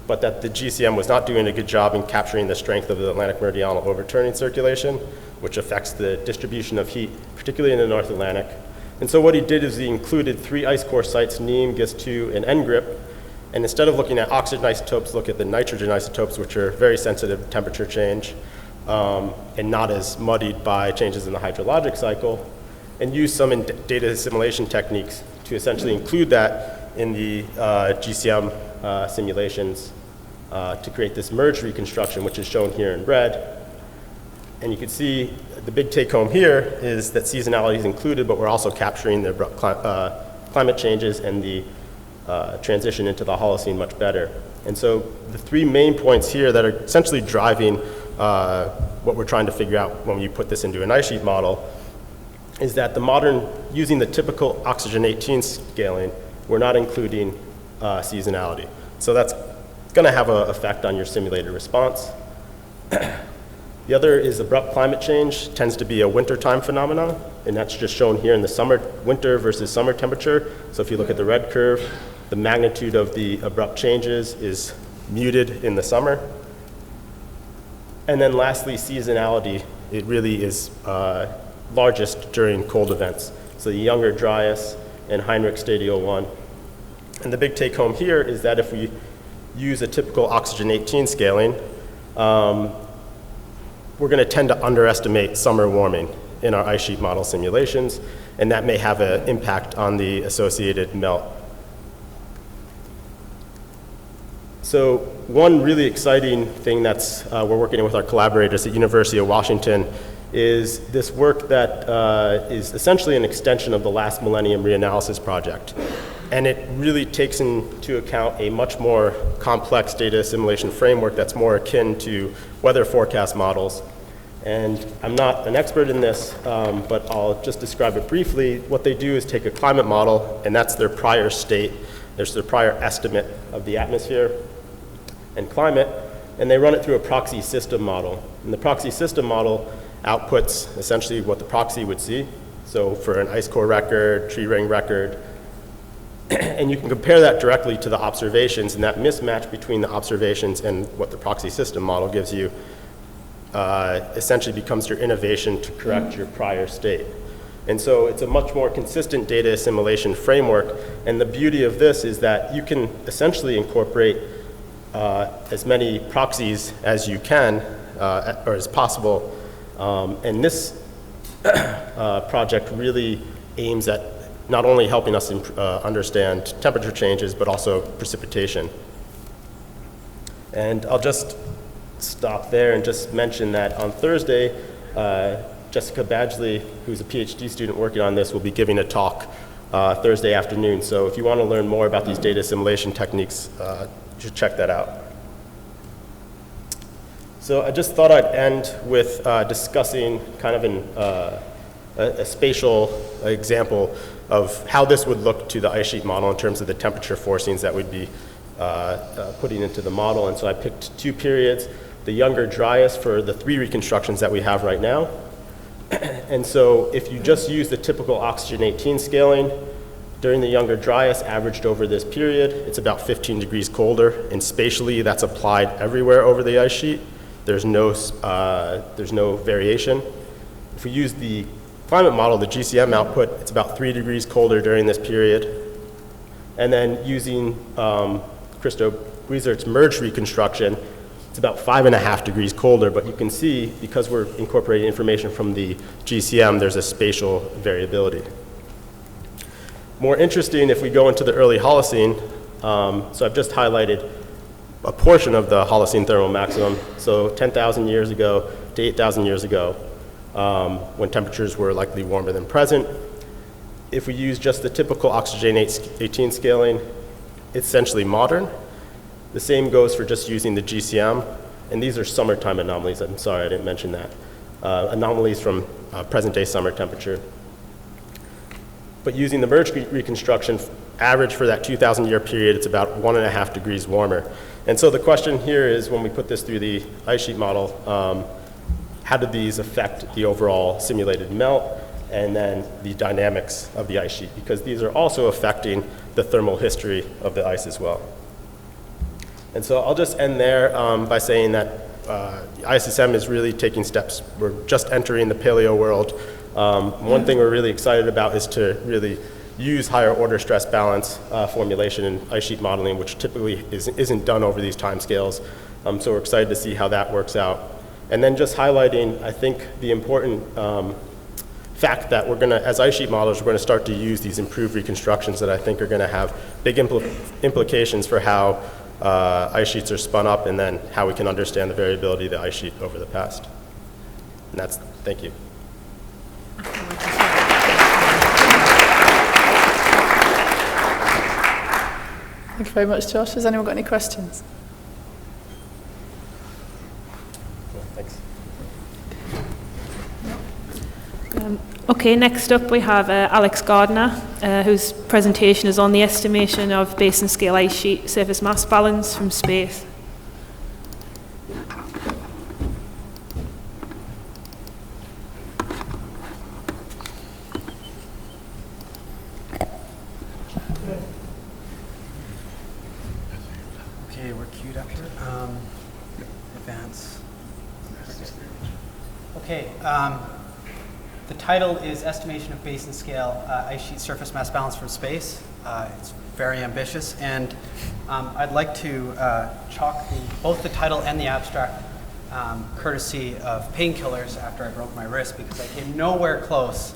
but that the GCM was not doing a good job in capturing the strength of the Atlantic meridional overturning circulation, which affects the distribution of heat, particularly in the North Atlantic. And so what he did is he included 3 ice core sites, Neem, GIS2, and NGRIP, and instead of looking at oxygen isotopes, look at the nitrogen isotopes, which are very sensitive to temperature change and not as muddied by changes in the hydrologic cycle, and use some data assimilation techniques to essentially include that in the GCM simulations to create this merged reconstruction, which is shown here in red. And you can see the big take home here is that seasonality is included, but we're also capturing the climate changes and the transition into the Holocene much better. And so the 3 main points here that are essentially driving what we're trying to figure out when you put this into an ice sheet model is that using the typical oxygen 18 scaling, we're not including seasonality. So that's going to have an effect on your simulated response. The other is abrupt climate change, tends to be a wintertime phenomenon, and that's just shown here in the winter versus summer temperature. So if you look at the red curve, the magnitude of the abrupt changes is muted in the summer. And then lastly, seasonality, it really is largest during cold events. So the Younger Dryas and Heinrich Stadial 1. And the big take home here is that if we use a typical oxygen 18 scaling, we're going to tend to underestimate summer warming in our ice sheet model simulations, and that may have an impact on the associated melt. So one really exciting thing that's we're working on with our collaborators at University of Washington is this work that is essentially an extension of the last Millennium Reanalysis project. And it really takes into account a much more complex data assimilation framework that's more akin to weather forecast models. And I'm not an expert in this, but I'll just describe it briefly. What they do is take a climate model, and that's their prior state. There's their prior estimate of the atmosphere and climate, and they run it through a proxy system model. And the proxy system model outputs essentially what the proxy would see. So for an ice core record, tree ring record, and you can compare that directly to the observations, and that mismatch between the observations and what the proxy system model gives you essentially becomes your innovation to correct your prior state. And so it's a much more consistent data assimilation framework, and the beauty of this is that you can essentially incorporate as many proxies as you can, or as possible, and this project really aims at not only helping us understand temperature changes, but also precipitation. And I'll just stop there and just mention that on Thursday, Jessica Badgley, who's a PhD student working on this, will be giving a talk Thursday afternoon. So if you want to learn more about these data assimilation techniques, you should check that out. So I just thought I'd end with discussing kind of a spatial example of how this would look to the ice sheet model in terms of the temperature forcings that we'd be putting into the model. And so I picked 2 periods, the Younger Dryas for the 3 reconstructions that we have right now. And so if you just use the typical oxygen 18 scaling, during the Younger Dryas averaged over this period, it's about 15 degrees colder, and spatially that's applied everywhere over the ice sheet. There's no variation. If we use the climate model, the GCM output, it's about 3 degrees colder during this period. And then using Christo Guizert's merged reconstruction, it's about 5.5 degrees colder, but you can see, because we're incorporating information from the GCM, there's a spatial variability. More interesting, if we go into the early Holocene, so I've just highlighted a portion of the Holocene thermal maximum, so 10,000 years ago to 8,000 years ago, when temperatures were likely warmer than present. If we use just the typical oxygen 18 scaling, it's essentially modern. The same goes for just using the GCM, and these are summertime anomalies. I'm sorry, I didn't mention that. Anomalies from present-day summer temperature. But using the merged reconstruction, average for that 2,000-year period, it's about 1.5 degrees warmer. And so the question here is, when we put this through the ice sheet model, how do these affect the overall simulated melt and then the dynamics of the ice sheet? Because these are also affecting the thermal history of the ice as well. And so I'll just end there by saying that ISSM is really taking steps. We're just entering the paleo world. One thing we're really excited about is to really use higher order stress balance formulation in ice sheet modeling, which typically isn't done over these time scales. So we're excited to see how that works out. And then just highlighting, I think, the important fact that we're gonna, as ice sheet modelers, we're gonna start to use these improved reconstructions that I think are gonna have big implications for how ice sheets are spun up and then how we can understand the variability of the ice sheet over the past. And that's, thank you. Thank you very much, Josh. Has anyone got any questions? Cool, thanks. Okay, next up we have Alex Gardner, whose presentation is on the estimation of basin scale ice sheet surface mass balance from space. Okay, we're queued up here. Advance. Okay. The title is Estimation of Basin Scale Ice Sheet Surface Mass Balance from Space. It's very ambitious, and I'd like to chalk both the title and the abstract courtesy of painkillers after I broke my wrist, because I came nowhere close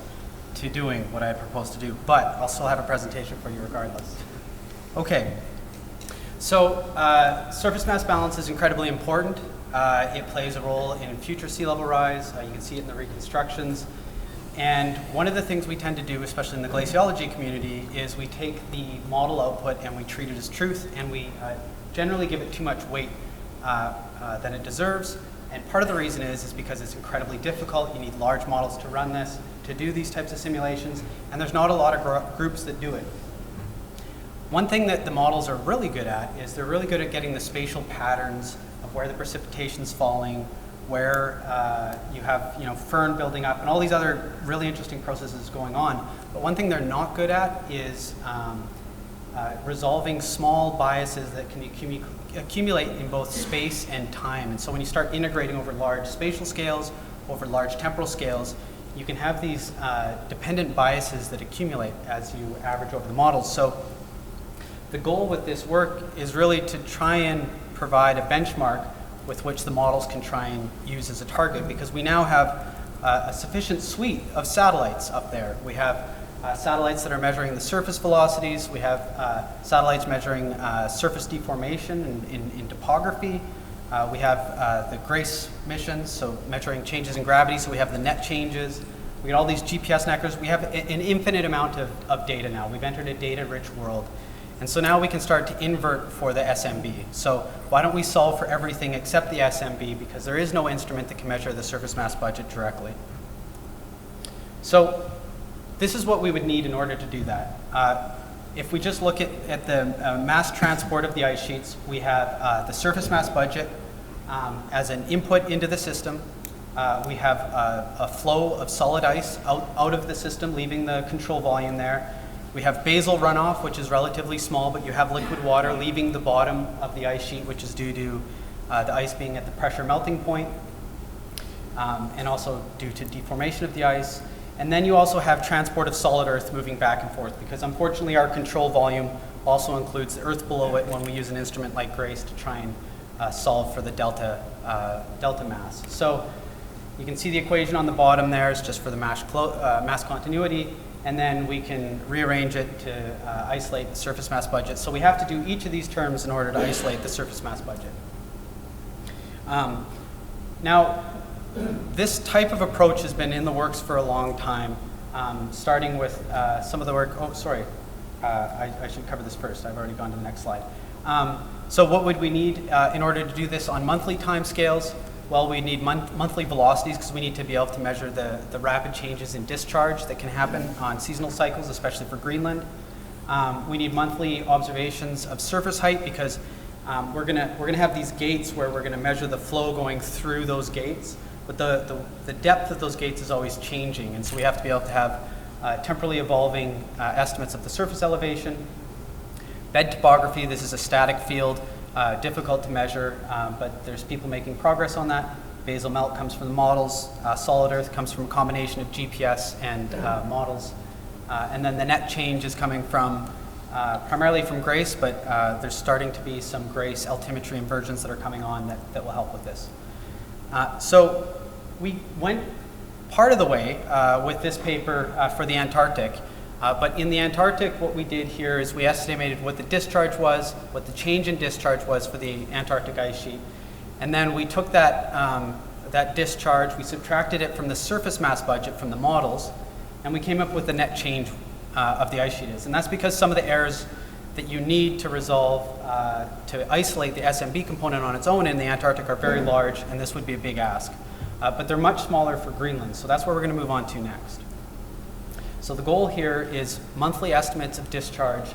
to doing what I had proposed to do, but I'll still have a presentation for you regardless. Okay, so surface mass balance is incredibly important. It plays a role in future sea level rise. You can see it in the reconstructions. And one of the things we tend to do, especially in the glaciology community, is we take the model output and we treat it as truth, and we generally give it too much weight than it deserves. And part of the reason is because it's incredibly difficult. You need large models to run this, to do these types of simulations, and there's not a lot of groups that do it. One thing that the models are really good at is they're really good at getting the spatial patterns of where the precipitation's falling, where you have firn building up, and all these other really interesting processes going on. But one thing they're not good at is resolving small biases that can accumulate in both space and time. And so when you start integrating over large spatial scales, over large temporal scales, you can have these dependent biases that accumulate as you average over the models. So the goal with this work is really to try and provide a benchmark with which the models can try and use as a target, because we now have a sufficient suite of satellites up there. We have satellites that are measuring the surface velocities. We have satellites measuring surface deformation in topography. We have the GRACE missions, so measuring changes in gravity. So we have the net changes. We got all these GPS networks. We have an infinite amount of data now. We've entered a data-rich world. And so now we can start to invert for the SMB. So why don't we solve for everything except the SMB, because there is no instrument that can measure the surface mass budget directly. So this is what we would need in order to do that. If we just look at the mass transport of the ice sheets, we have the surface mass budget as an input into the system. We have a flow of solid ice out of the system, leaving the control volume there. We have basal runoff, which is relatively small, but you have liquid water leaving the bottom of the ice sheet, which is due to the ice being at the pressure melting point, and also due to deformation of the ice. And then you also have transport of solid earth moving back and forth, because unfortunately our control volume also includes the earth below it when we use an instrument like GRACE to try and solve for the delta mass. So you can see the equation on the bottom there is just for the mass continuity, and then we can rearrange it to isolate the surface mass budget. So we have to do each of these terms in order to isolate the surface mass budget. Now, this type of approach has been in the works for a long time, starting with some of the work. Oh, sorry, I should cover this first. I've already gone to the next slide. So what would we need in order to do this on monthly timescales? Well, we need monthly velocities, because we need to be able to measure the rapid changes in discharge that can happen on seasonal cycles, especially for Greenland. We need monthly observations of surface height, because we're gonna have these gates where we're gonna measure the flow going through those gates, but the depth of those gates is always changing, and so we have to be able to have temporally evolving estimates of the surface elevation. Bed topography, this is a static field, difficult to measure, but there's people making progress on that. Basal melt comes from the models. Solid earth comes from a combination of GPS and models. And then the net change is coming from primarily from GRACE, but there's starting to be some GRACE altimetry inversions that are coming on that will help with this. So we went part of the way with this paper for the Antarctic. But in the Antarctic, what we did here is we estimated what the discharge was, what the change in discharge was for the Antarctic ice sheet. And then we took that discharge, we subtracted it from the surface mass budget from the models, and we came up with the net change of the ice sheet is. And that's because some of the errors that you need to resolve to isolate the SMB component on its own in the Antarctic are very large, and this would be a big ask. But they're much smaller for Greenland, so that's where we're going to move on to next. So the goal here is monthly estimates of discharge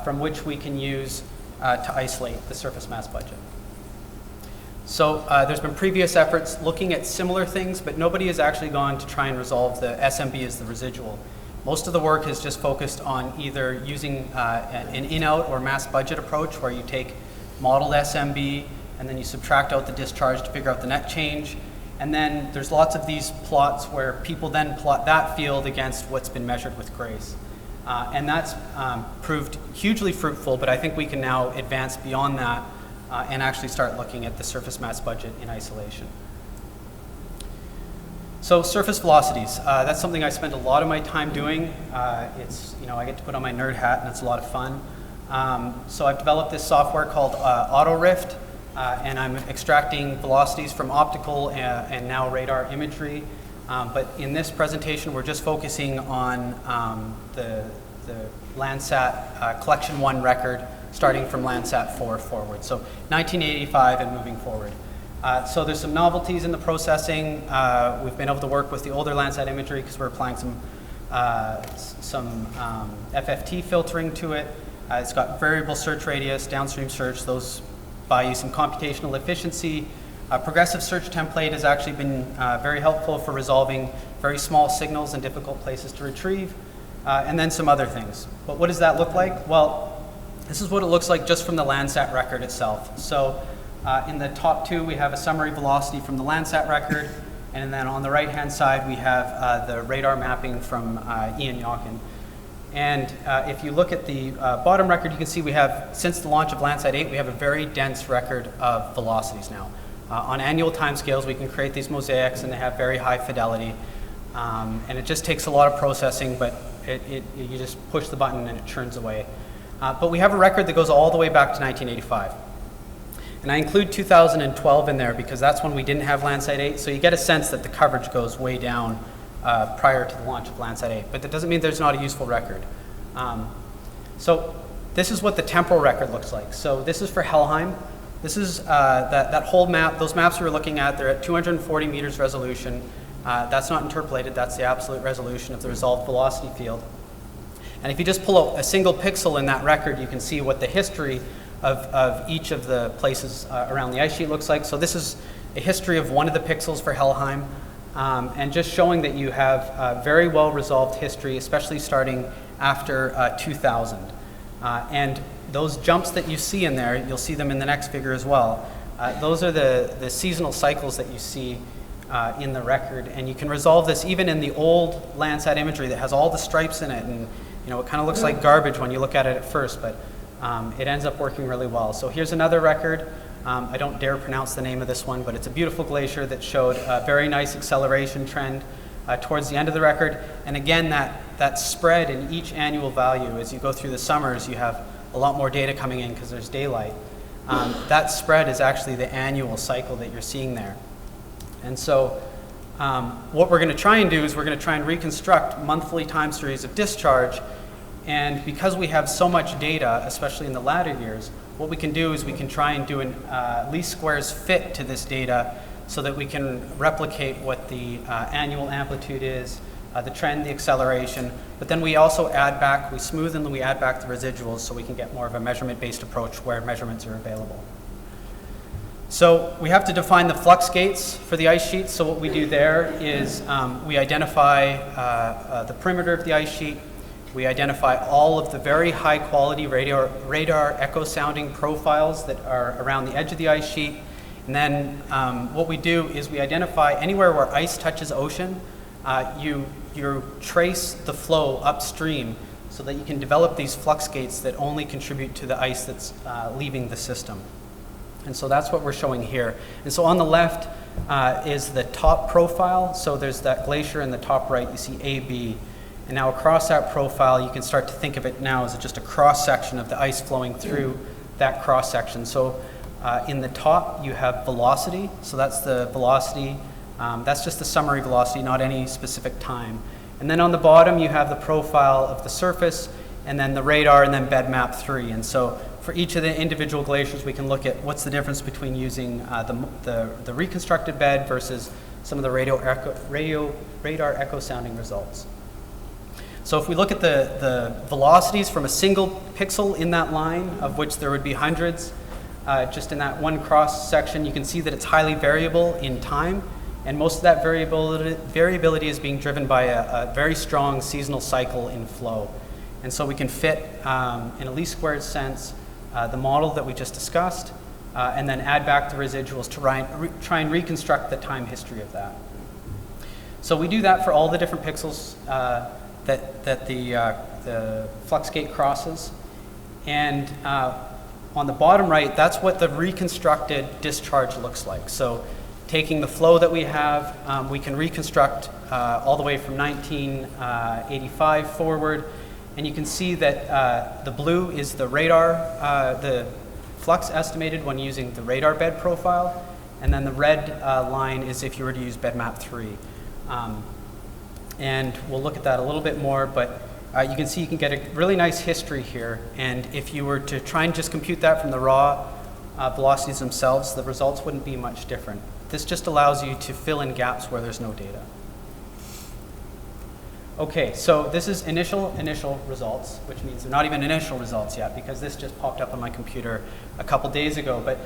from which we can use to isolate the surface mass budget. So there's been previous efforts looking at similar things, but nobody has actually gone to try and resolve the SMB as the residual. Most of the work is just focused on either using an in-out or mass budget approach, where you take modeled SMB and then you subtract out the discharge to figure out the net change. And then there's lots of these plots where people then plot that field against what's been measured with GRACE. And that's proved hugely fruitful, but I think we can now advance beyond that and actually start looking at the surface mass budget in isolation. So surface velocities, that's something I spend a lot of my time doing. It's, I get to put on my nerd hat and it's a lot of fun. So I've developed this software called AutoRift. And I'm extracting velocities from optical and now radar imagery. But in this presentation, we're just focusing on the Landsat Collection 1 record, starting from Landsat 4 forward. So 1985 and moving forward. So there's some novelties in the processing. We've been able to work with the older Landsat imagery because we're applying some FFT filtering to it. It's got variable search radius, downstream search, those by using computational efficiency. Progressive search template has actually been very helpful for resolving very small signals in difficult places to retrieve, and then some other things. But what does that look like? Well, this is what it looks like just from the Landsat record itself. So in the top two, we have a summary velocity from the Landsat record, and then on the right-hand side, we have the radar mapping from Ian Yawkin. And if you look at the bottom record, you can see we have, since the launch of Landsat 8, we have a very dense record of velocities now. On annual timescales, we can create these mosaics, and they have very high fidelity. And it just takes a lot of processing, but you just push the button and it churns away. But we have a record that goes all the way back to 1985. And I include 2012 in there because that's when we didn't have Landsat 8, so you get a sense that the coverage goes way down prior to the launch of Landsat 8, but that doesn't mean there's not a useful record. So this is what the temporal record looks like. So this is for Helheim. This is that whole map. Those maps we were looking at, they're at 240 meters resolution. That's not interpolated, that's the absolute resolution of the resolved velocity field. And if you just pull a single pixel in that record, you can see what the history of each of the places around the ice sheet looks like. So this is a history of one of the pixels for Helheim. And just showing that you have very well resolved history, especially starting after 2000. And those jumps that you see in there, you'll see them in the next figure as well. Those are the seasonal cycles that you see in the record. And you can resolve this even in the old Landsat imagery that has all the stripes in it, and it kind of looks like garbage when you look at it at first, but it ends up working really well. So here's another record. I don't dare pronounce the name of this one, but it's a beautiful glacier that showed a very nice acceleration trend towards the end of the record. And again, that spread in each annual value, as you go through the summers, you have a lot more data coming in because there's daylight. That spread is actually the annual cycle that you're seeing there. And so what we're going to try and do is we're going to try and reconstruct monthly time series of discharge. And because we have so much data, especially in the latter years, what we can do is we can try and do an least squares fit to this data so that we can replicate what the annual amplitude is, the trend, the acceleration, but then we also add back, we smooth and then we add back the residuals so we can get more of a measurement-based approach where measurements are available. So we have to define the flux gates for the ice sheet. So what we do there is we identify the perimeter of the ice sheet. We identify all of the very high quality radar echo sounding profiles that are around the edge of the ice sheet. And then what we do is we identify anywhere where ice touches ocean, you trace the flow upstream so that you can develop these flux gates that only contribute to the ice that's leaving the system. And so that's what we're showing here. And so on the left is the top profile. So there's that glacier in the top right, you see AB. And now across that profile, you can start to think of it now as just a cross section of the ice flowing through that cross section. So in the top, you have velocity. So that's the velocity. That's just the summary velocity, not any specific time. And then on the bottom, you have the profile of the surface, and then the radar, and then bed map 3. And so for each of the individual glaciers, we can look at what's the difference between using the reconstructed bed versus some of the radar echo sounding results. So if we look at the velocities from a single pixel in that line, of which there would be hundreds, just in that one cross section, you can see that it's highly variable in time. And most of that variability is being driven by a very strong seasonal cycle in flow. And so we can fit, in a least squared sense, the model that we just discussed, and then add back the residuals to try and reconstruct the time history of that. So we do that for all the different pixels that the flux gate crosses. And on the bottom right, that's what the reconstructed discharge looks like. So taking the flow that we have, we can reconstruct all the way from 1985 forward. And you can see that the blue is the radar, the flux estimated when using the radar bed profile. And then the red line is if you were to use bed map 3. And we'll look at that a little bit more, but you can see you can get a really nice history here. And if you were to try and just compute that from the raw velocities themselves, the results wouldn't be much different. This just allows you to fill in gaps where there's no data. Okay, so this is initial results, which means they're not even initial results yet because this just popped up on my computer a couple days ago. But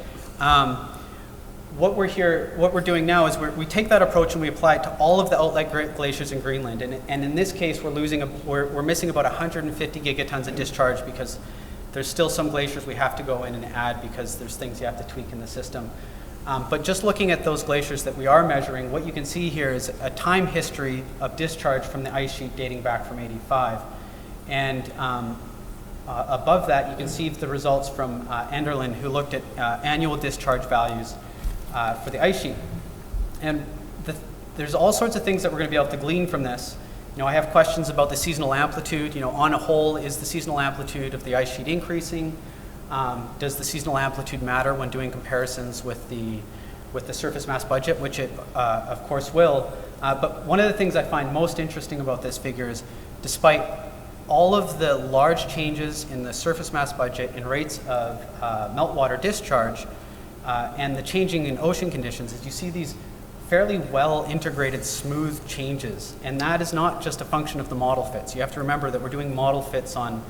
what we're doing now is we take that approach and we apply it to all of the outlet glaciers in Greenland. And in this case, we're missing about 150 gigatons of discharge because there's still some glaciers we have to go in and add because there's things you have to tweak in the system. But just looking at those glaciers that we are measuring, what you can see here is a time history of discharge from the ice sheet dating back from '85. And above that, you can see the results from Enderlin, who looked at annual discharge values for the ice sheet. And there's all sorts of things that we're going to be able to glean from this. I have questions about the seasonal amplitude. On a whole, is the seasonal amplitude of the ice sheet increasing? Does the seasonal amplitude matter when doing comparisons with the surface mass budget, which it of course will. But one of the things I find most interesting about this figure is despite all of the large changes in the surface mass budget and rates of meltwater discharge and the changing in ocean conditions, is you see these fairly well integrated smooth changes. And that is not just a function of the model fits. You have to remember that we're doing model fits on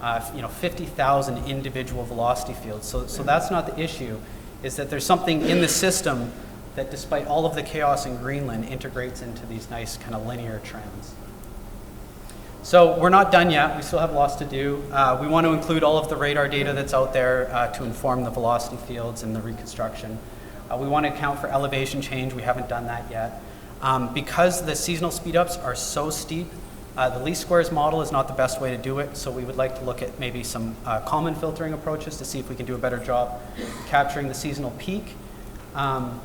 50,000 individual velocity fields. So that's not the issue, is that there's something in the system that despite all of the chaos in Greenland integrates into these nice kind of linear trends. So we're not done yet. We still have lots to do. We want to include all of the radar data that's out there to inform the velocity fields and the reconstruction. We want to account for elevation change. We haven't done that yet. Because the seasonal speedups are so steep, the least squares model is not the best way to do it, so we would like to look at maybe some common filtering approaches to see if we can do a better job capturing the seasonal peak. And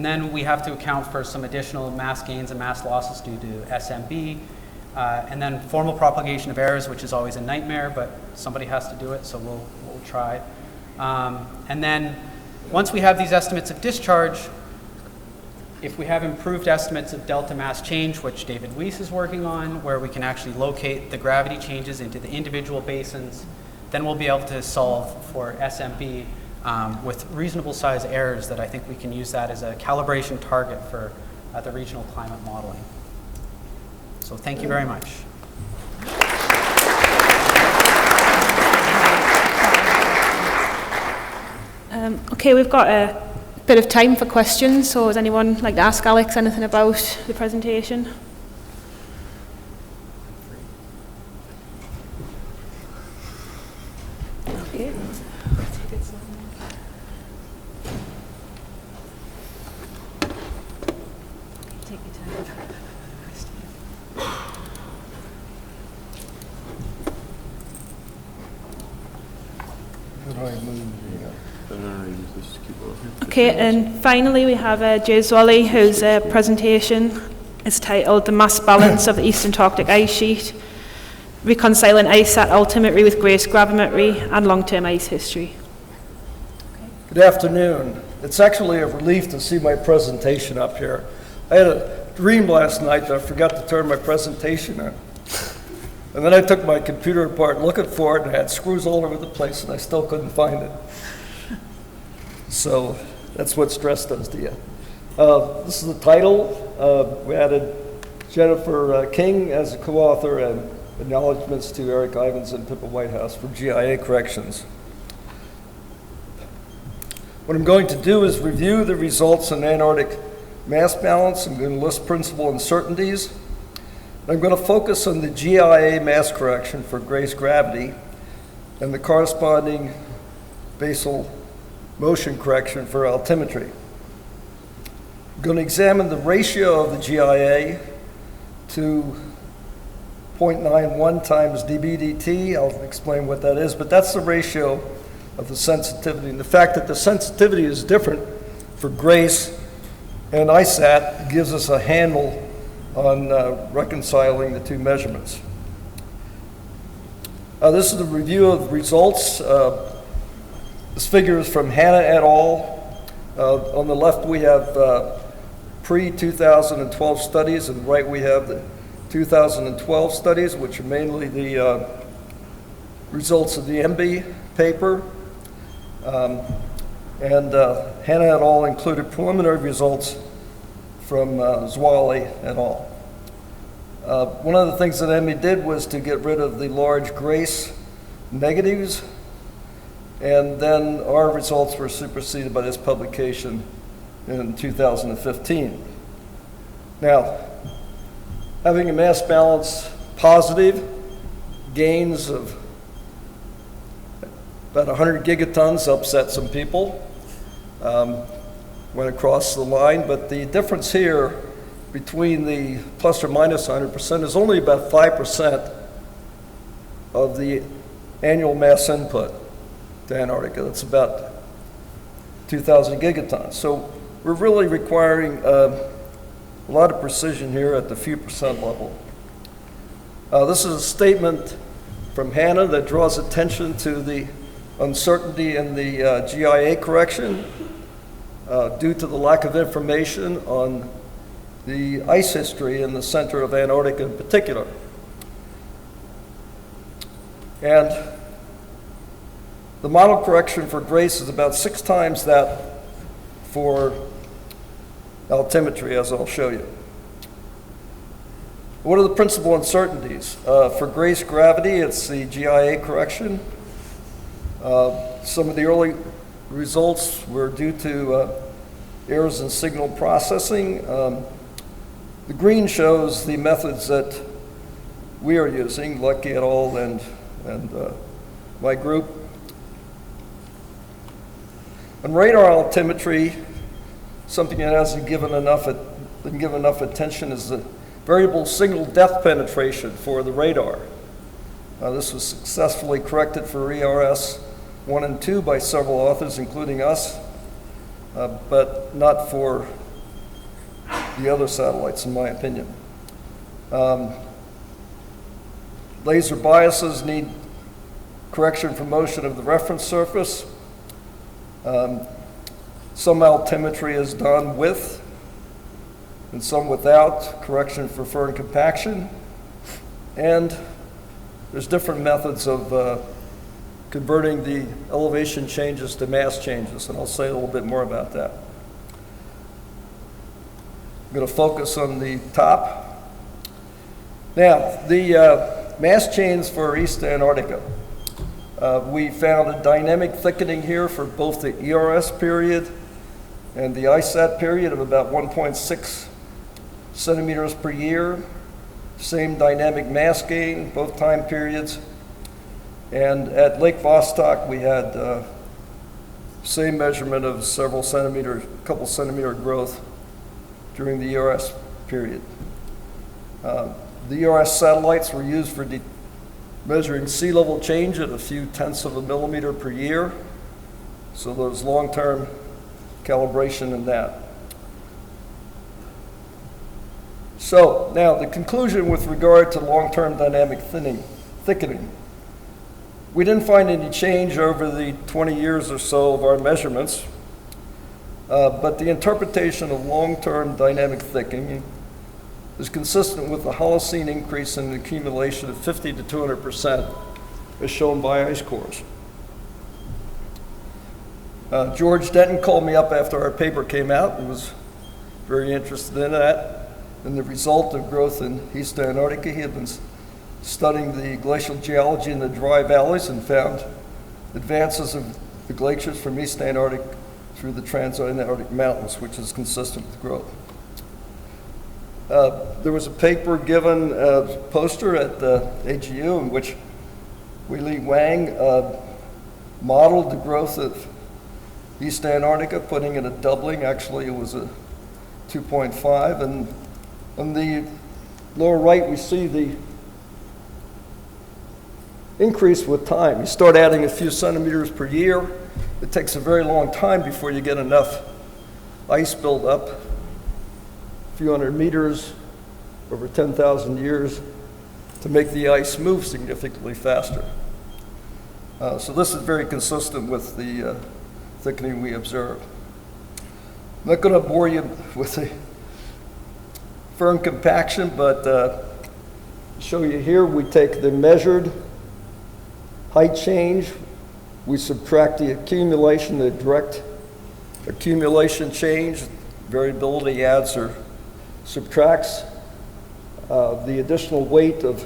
then we have to account for some additional mass gains and mass losses due to SMB. And then formal propagation of errors, which is always a nightmare, but somebody has to do it, so we'll try. And then once we have these estimates of discharge, if we have improved estimates of delta mass change, which David Weiss is working on, where we can actually locate the gravity changes into the individual basins, then we'll be able to solve for SMB with reasonable size errors that I think we can use that as a calibration target for the regional climate modeling. So thank you very much. Okay, we've got a bit of time for questions, so does anyone like to ask Alex anything about the presentation? Okay. Take your time. Okay, and finally we have Zwally, whose presentation is titled "The Mass Balance of the East Antarctic Ice Sheet, Reconciling Ice at Altimetry with Grace Gravimetry and Long-Term Ice History." Good afternoon. It's actually a relief to see my presentation up here. I had a dream last night that I forgot to turn my presentation on. And then I took my computer apart looking for it, and I had screws all over the place, and I still couldn't find it. So that's what stress does to you. This is the title. We added Jennifer King as a co-author, and acknowledgments to Eric Ivins and Pippa Whitehouse for GIA corrections. What I'm going to do is review the results in Antarctic mass balance. I'm going to list principal uncertainties. I'm going to focus on the GIA mass correction for Grace gravity and the corresponding basal motion correction for altimetry. I'm going to examine the ratio of the GIA to 0.91 times dB dt. I'll explain what that is, but that's the ratio of the sensitivity. And the fact that the sensitivity is different for Grace and ISAT gives us a handle on reconciling the two measurements. This is a review of the results. This figure is from Hanna et al. On the left we have pre-2012 studies, and right we have the 2012 studies, which are mainly the results of the MB paper. And Hanna et al. Included preliminary results from Zwally et al. One of the things that MB did was to get rid of the large Grace negatives, and then our results were superseded by this publication in 2015. Now, having a mass balance positive, gains of about 100 gigatons upset some people. Went across the line, but the difference here between the plus or minus 100% is only about 5% of the annual mass input to Antarctica. That's about 2,000 gigatons. So we're really requiring a lot of precision here at the few percent level. This is a statement from Hanna that draws attention to the uncertainty in the GIA correction due to the lack of information on the ice history in the center of Antarctica in particular. And the model correction for Grace is about 6 times that for altimetry, as I'll show you. What are the principal uncertainties? For Grace gravity, it's the GIA correction. Some of the early results were due to errors in signal processing. The green shows the methods that we are using, Lucky et al. and my group. On radar altimetry, something that hasn't been given enough attention is the variable signal depth penetration for the radar. This was successfully corrected for ERS 1 and 2 by several authors, including us, but not for the other satellites, in my opinion. Laser biases need correction for motion of the reference surface. Some altimetry is done with and some without correction for firm compaction. And there's different methods of converting the elevation changes to mass changes, and I'll say a little bit more about that. I'm going to focus on the top. Now, the mass change for East Antarctica. We found a dynamic thickening here for both the ERS period and the ISAT period of about 1.6 centimeters per year. Same dynamic mass gain, both time periods. And at Lake Vostok, we had same measurement of several centimeters, couple centimeter growth during the ERS period. The ERS satellites were used for measuring sea level change at a few tenths of a millimeter per year. So there's long-term calibration in that. So now the conclusion with regard to long-term dynamic thickening. We didn't find any change over the 20 years or so of our measurements, but the interpretation of long-term dynamic thickening is consistent with the Holocene increase in accumulation of 50 to 200%, as shown by ice cores. George Denton called me up after our paper came out and was very interested in that. And the result of growth in East Antarctica, he had been studying the glacial geology in the dry valleys and found advances of the glaciers from East Antarctic through the Transantarctic Mountains, which is consistent with growth. There was a paper given, poster at the AGU in which Wei-Li Wang modeled the growth of East Antarctica, putting in a doubling. Actually, it was a 2.5. And on the lower right, we see the increase with time. You start adding a few centimeters per year. It takes a very long time before you get enough ice buildup. A few hundred meters over 10,000 years to make the ice move significantly faster. So this is very consistent with the thickening we observed. I'm not going to bore you with the firm compaction, but show you here, we take the measured height change, we subtract the accumulation, the direct accumulation change, variability adds or subtracts. The additional weight of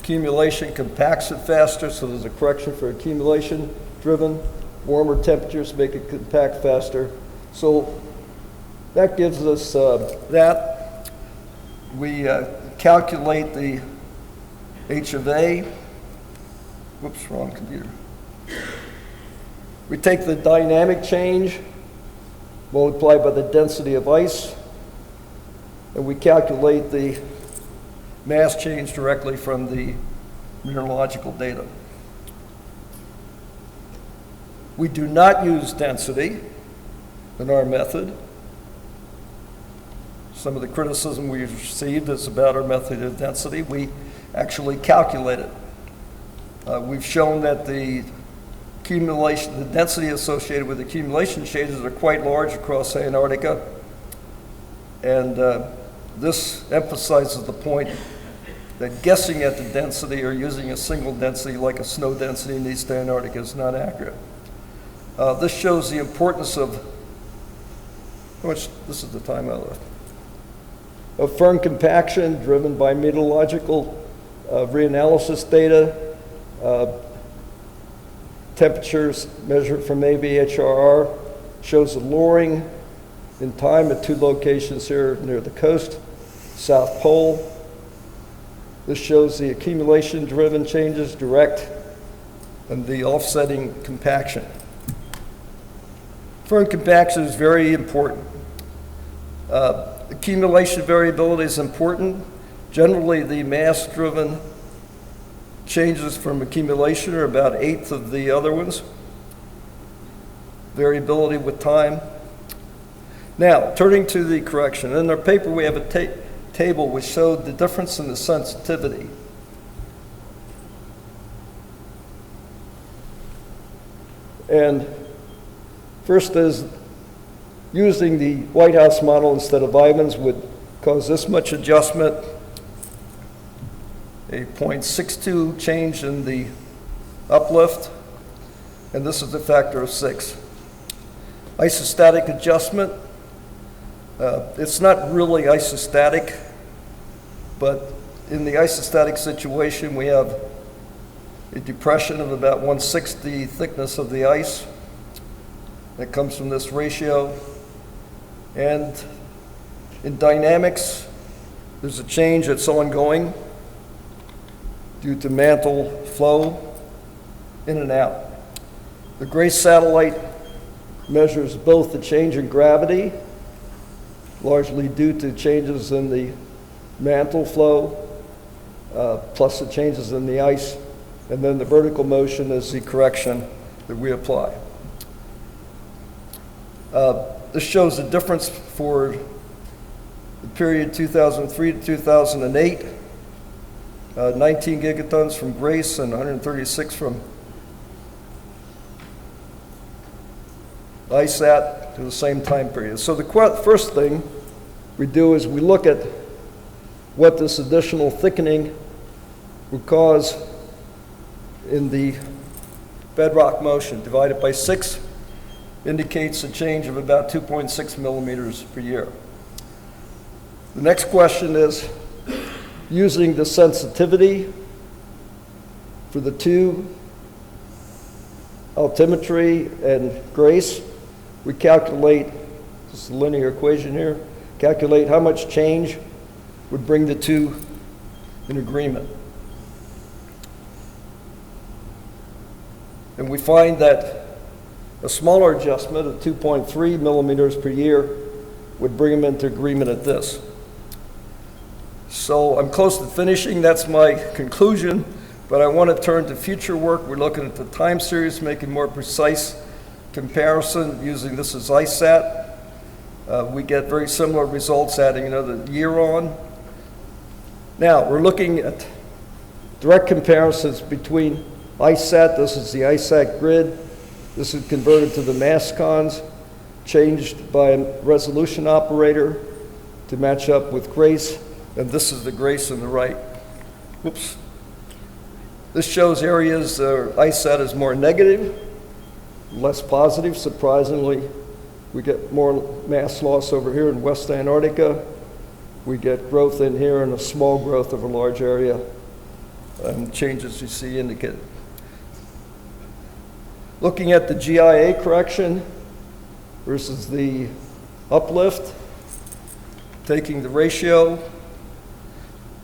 accumulation compacts it faster, so there's a correction for accumulation driven. Warmer temperatures make it compact faster. So that gives us that. We calculate the H of A. Whoops, wrong computer. We take the dynamic change multiplied by the density of ice, and we calculate the mass change directly from the mineralogical data. We do not use density in our method. Some of the criticism we've received is about our method of density. We actually calculate it. We've shown that the accumulation, the density associated with accumulation changes are quite large across Antarctica. And this emphasizes the point that guessing at the density or using a single density like a snow density in East Antarctica is not accurate. This shows the importance of, this is the time I left, of firm compaction driven by meteorological reanalysis data, temperatures measured from AVHRR shows a lowering in time at two locations here near the coast, South Pole. This shows the accumulation-driven changes, direct, and the offsetting compaction. Firm compaction is very important. Accumulation variability is important. Generally, the mass-driven changes from accumulation are about 1/8 of the other ones. Variability with time. Now, turning to the correction. In our paper, we have a table which showed the difference in the sensitivity. And first is using the White House model instead of Ivan's would cause this much adjustment, a 0.62 change in the uplift, and this is a factor of 6. Isostatic adjustment, it's not really isostatic, but in the isostatic situation we have a depression of about 1/6 the thickness of the ice. That comes from this ratio. And in dynamics, there's a change that's ongoing due to mantle flow in and out. The GRACE satellite measures both the change in gravity, largely due to changes in the mantle flow, plus the changes in the ice, and then the vertical motion is the correction that we apply. This shows the difference for the period 2003 to 2008, 19 gigatons from GRACE and 136 from ISAT to the same time period. So the first thing we do is we look at what this additional thickening would cause in the bedrock motion. Divided by 6 indicates a change of about 2.6 millimeters per year. The next question is, using the sensitivity for the two, altimetry and GRACE, we calculate, this is a linear equation here, calculate how much change would bring the two in agreement. And we find that a smaller adjustment of 2.3 millimeters per year would bring them into agreement at this. So I'm close to finishing, that's my conclusion, but I want to turn to future work. We're looking at the time series, making more precise comparison using this as ISAT. We get very similar results adding another year on. Now, we're looking at direct comparisons between ISAT, this is the ISAT grid, this is converted to the MASCONs, changed by a resolution operator to match up with GRACE, and this is the GRACE on the right. Whoops. This shows areas ISAT is more negative, less positive. Surprisingly, we get more mass loss over here in West Antarctica. We get growth in here and a small growth of a large area. Changes you see indicate. Looking at the GIA correction versus the uplift, taking the ratio,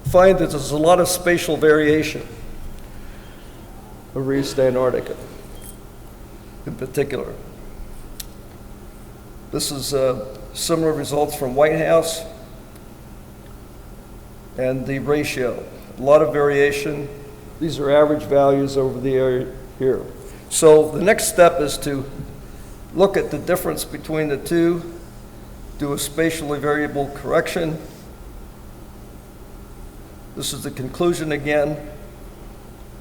find that there's a lot of spatial variation over East Antarctica in particular. This is similar results from White House and the ratio. A lot of variation. These are average values over the area here. So the next step is to look at the difference between the two, do a spatially variable correction. This is the conclusion again.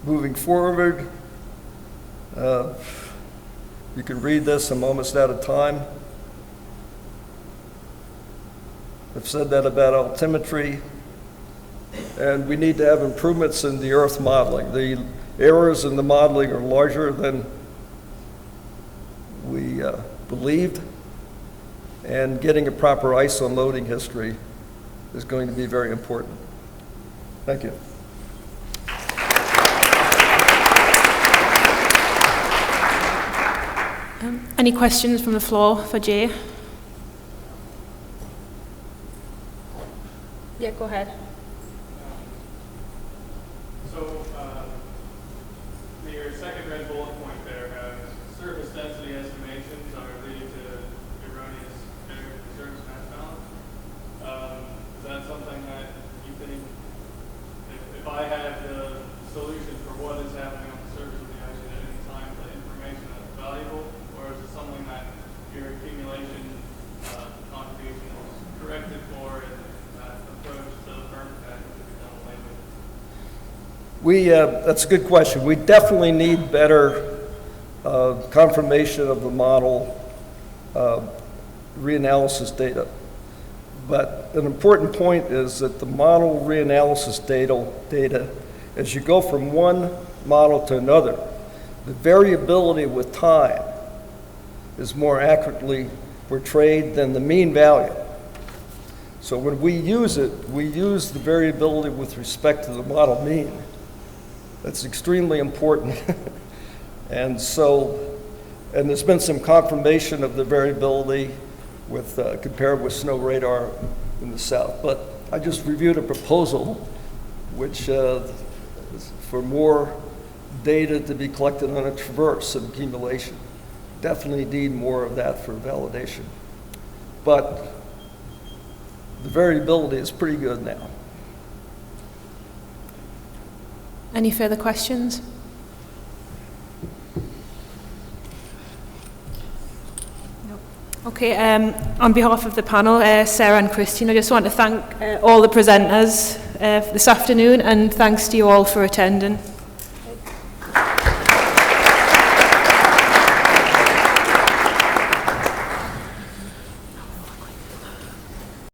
Moving forward, you can read this, I'm almost out of time. I've said that about altimetry, and we need to have improvements in the Earth modeling. The errors in the modeling are larger than we believed, and getting a proper ice unloading history is going to be very important. Thank you. Any questions from the floor for Jay? Yeah, go ahead. So, your second red bullet point there has surface density estimations are leading to erroneous surface mass balance. That's a good question. We definitely need better confirmation of the model reanalysis data. But an important point is that the model reanalysis data, as you go from one model to another, the variability with time is more accurately portrayed than the mean value. So when we use it, we use the variability with respect to the model mean. That's extremely important. And there's been some confirmation of the variability with compared with snow radar in the south. But I just reviewed a proposal which is for more data to be collected on a traverse and accumulation. Definitely need more of that for validation. But the variability is pretty good now. Any further questions? Okay, on behalf of the panel, Sarah and Christine, I just want to thank all the presenters this afternoon, and thanks to you all for attending.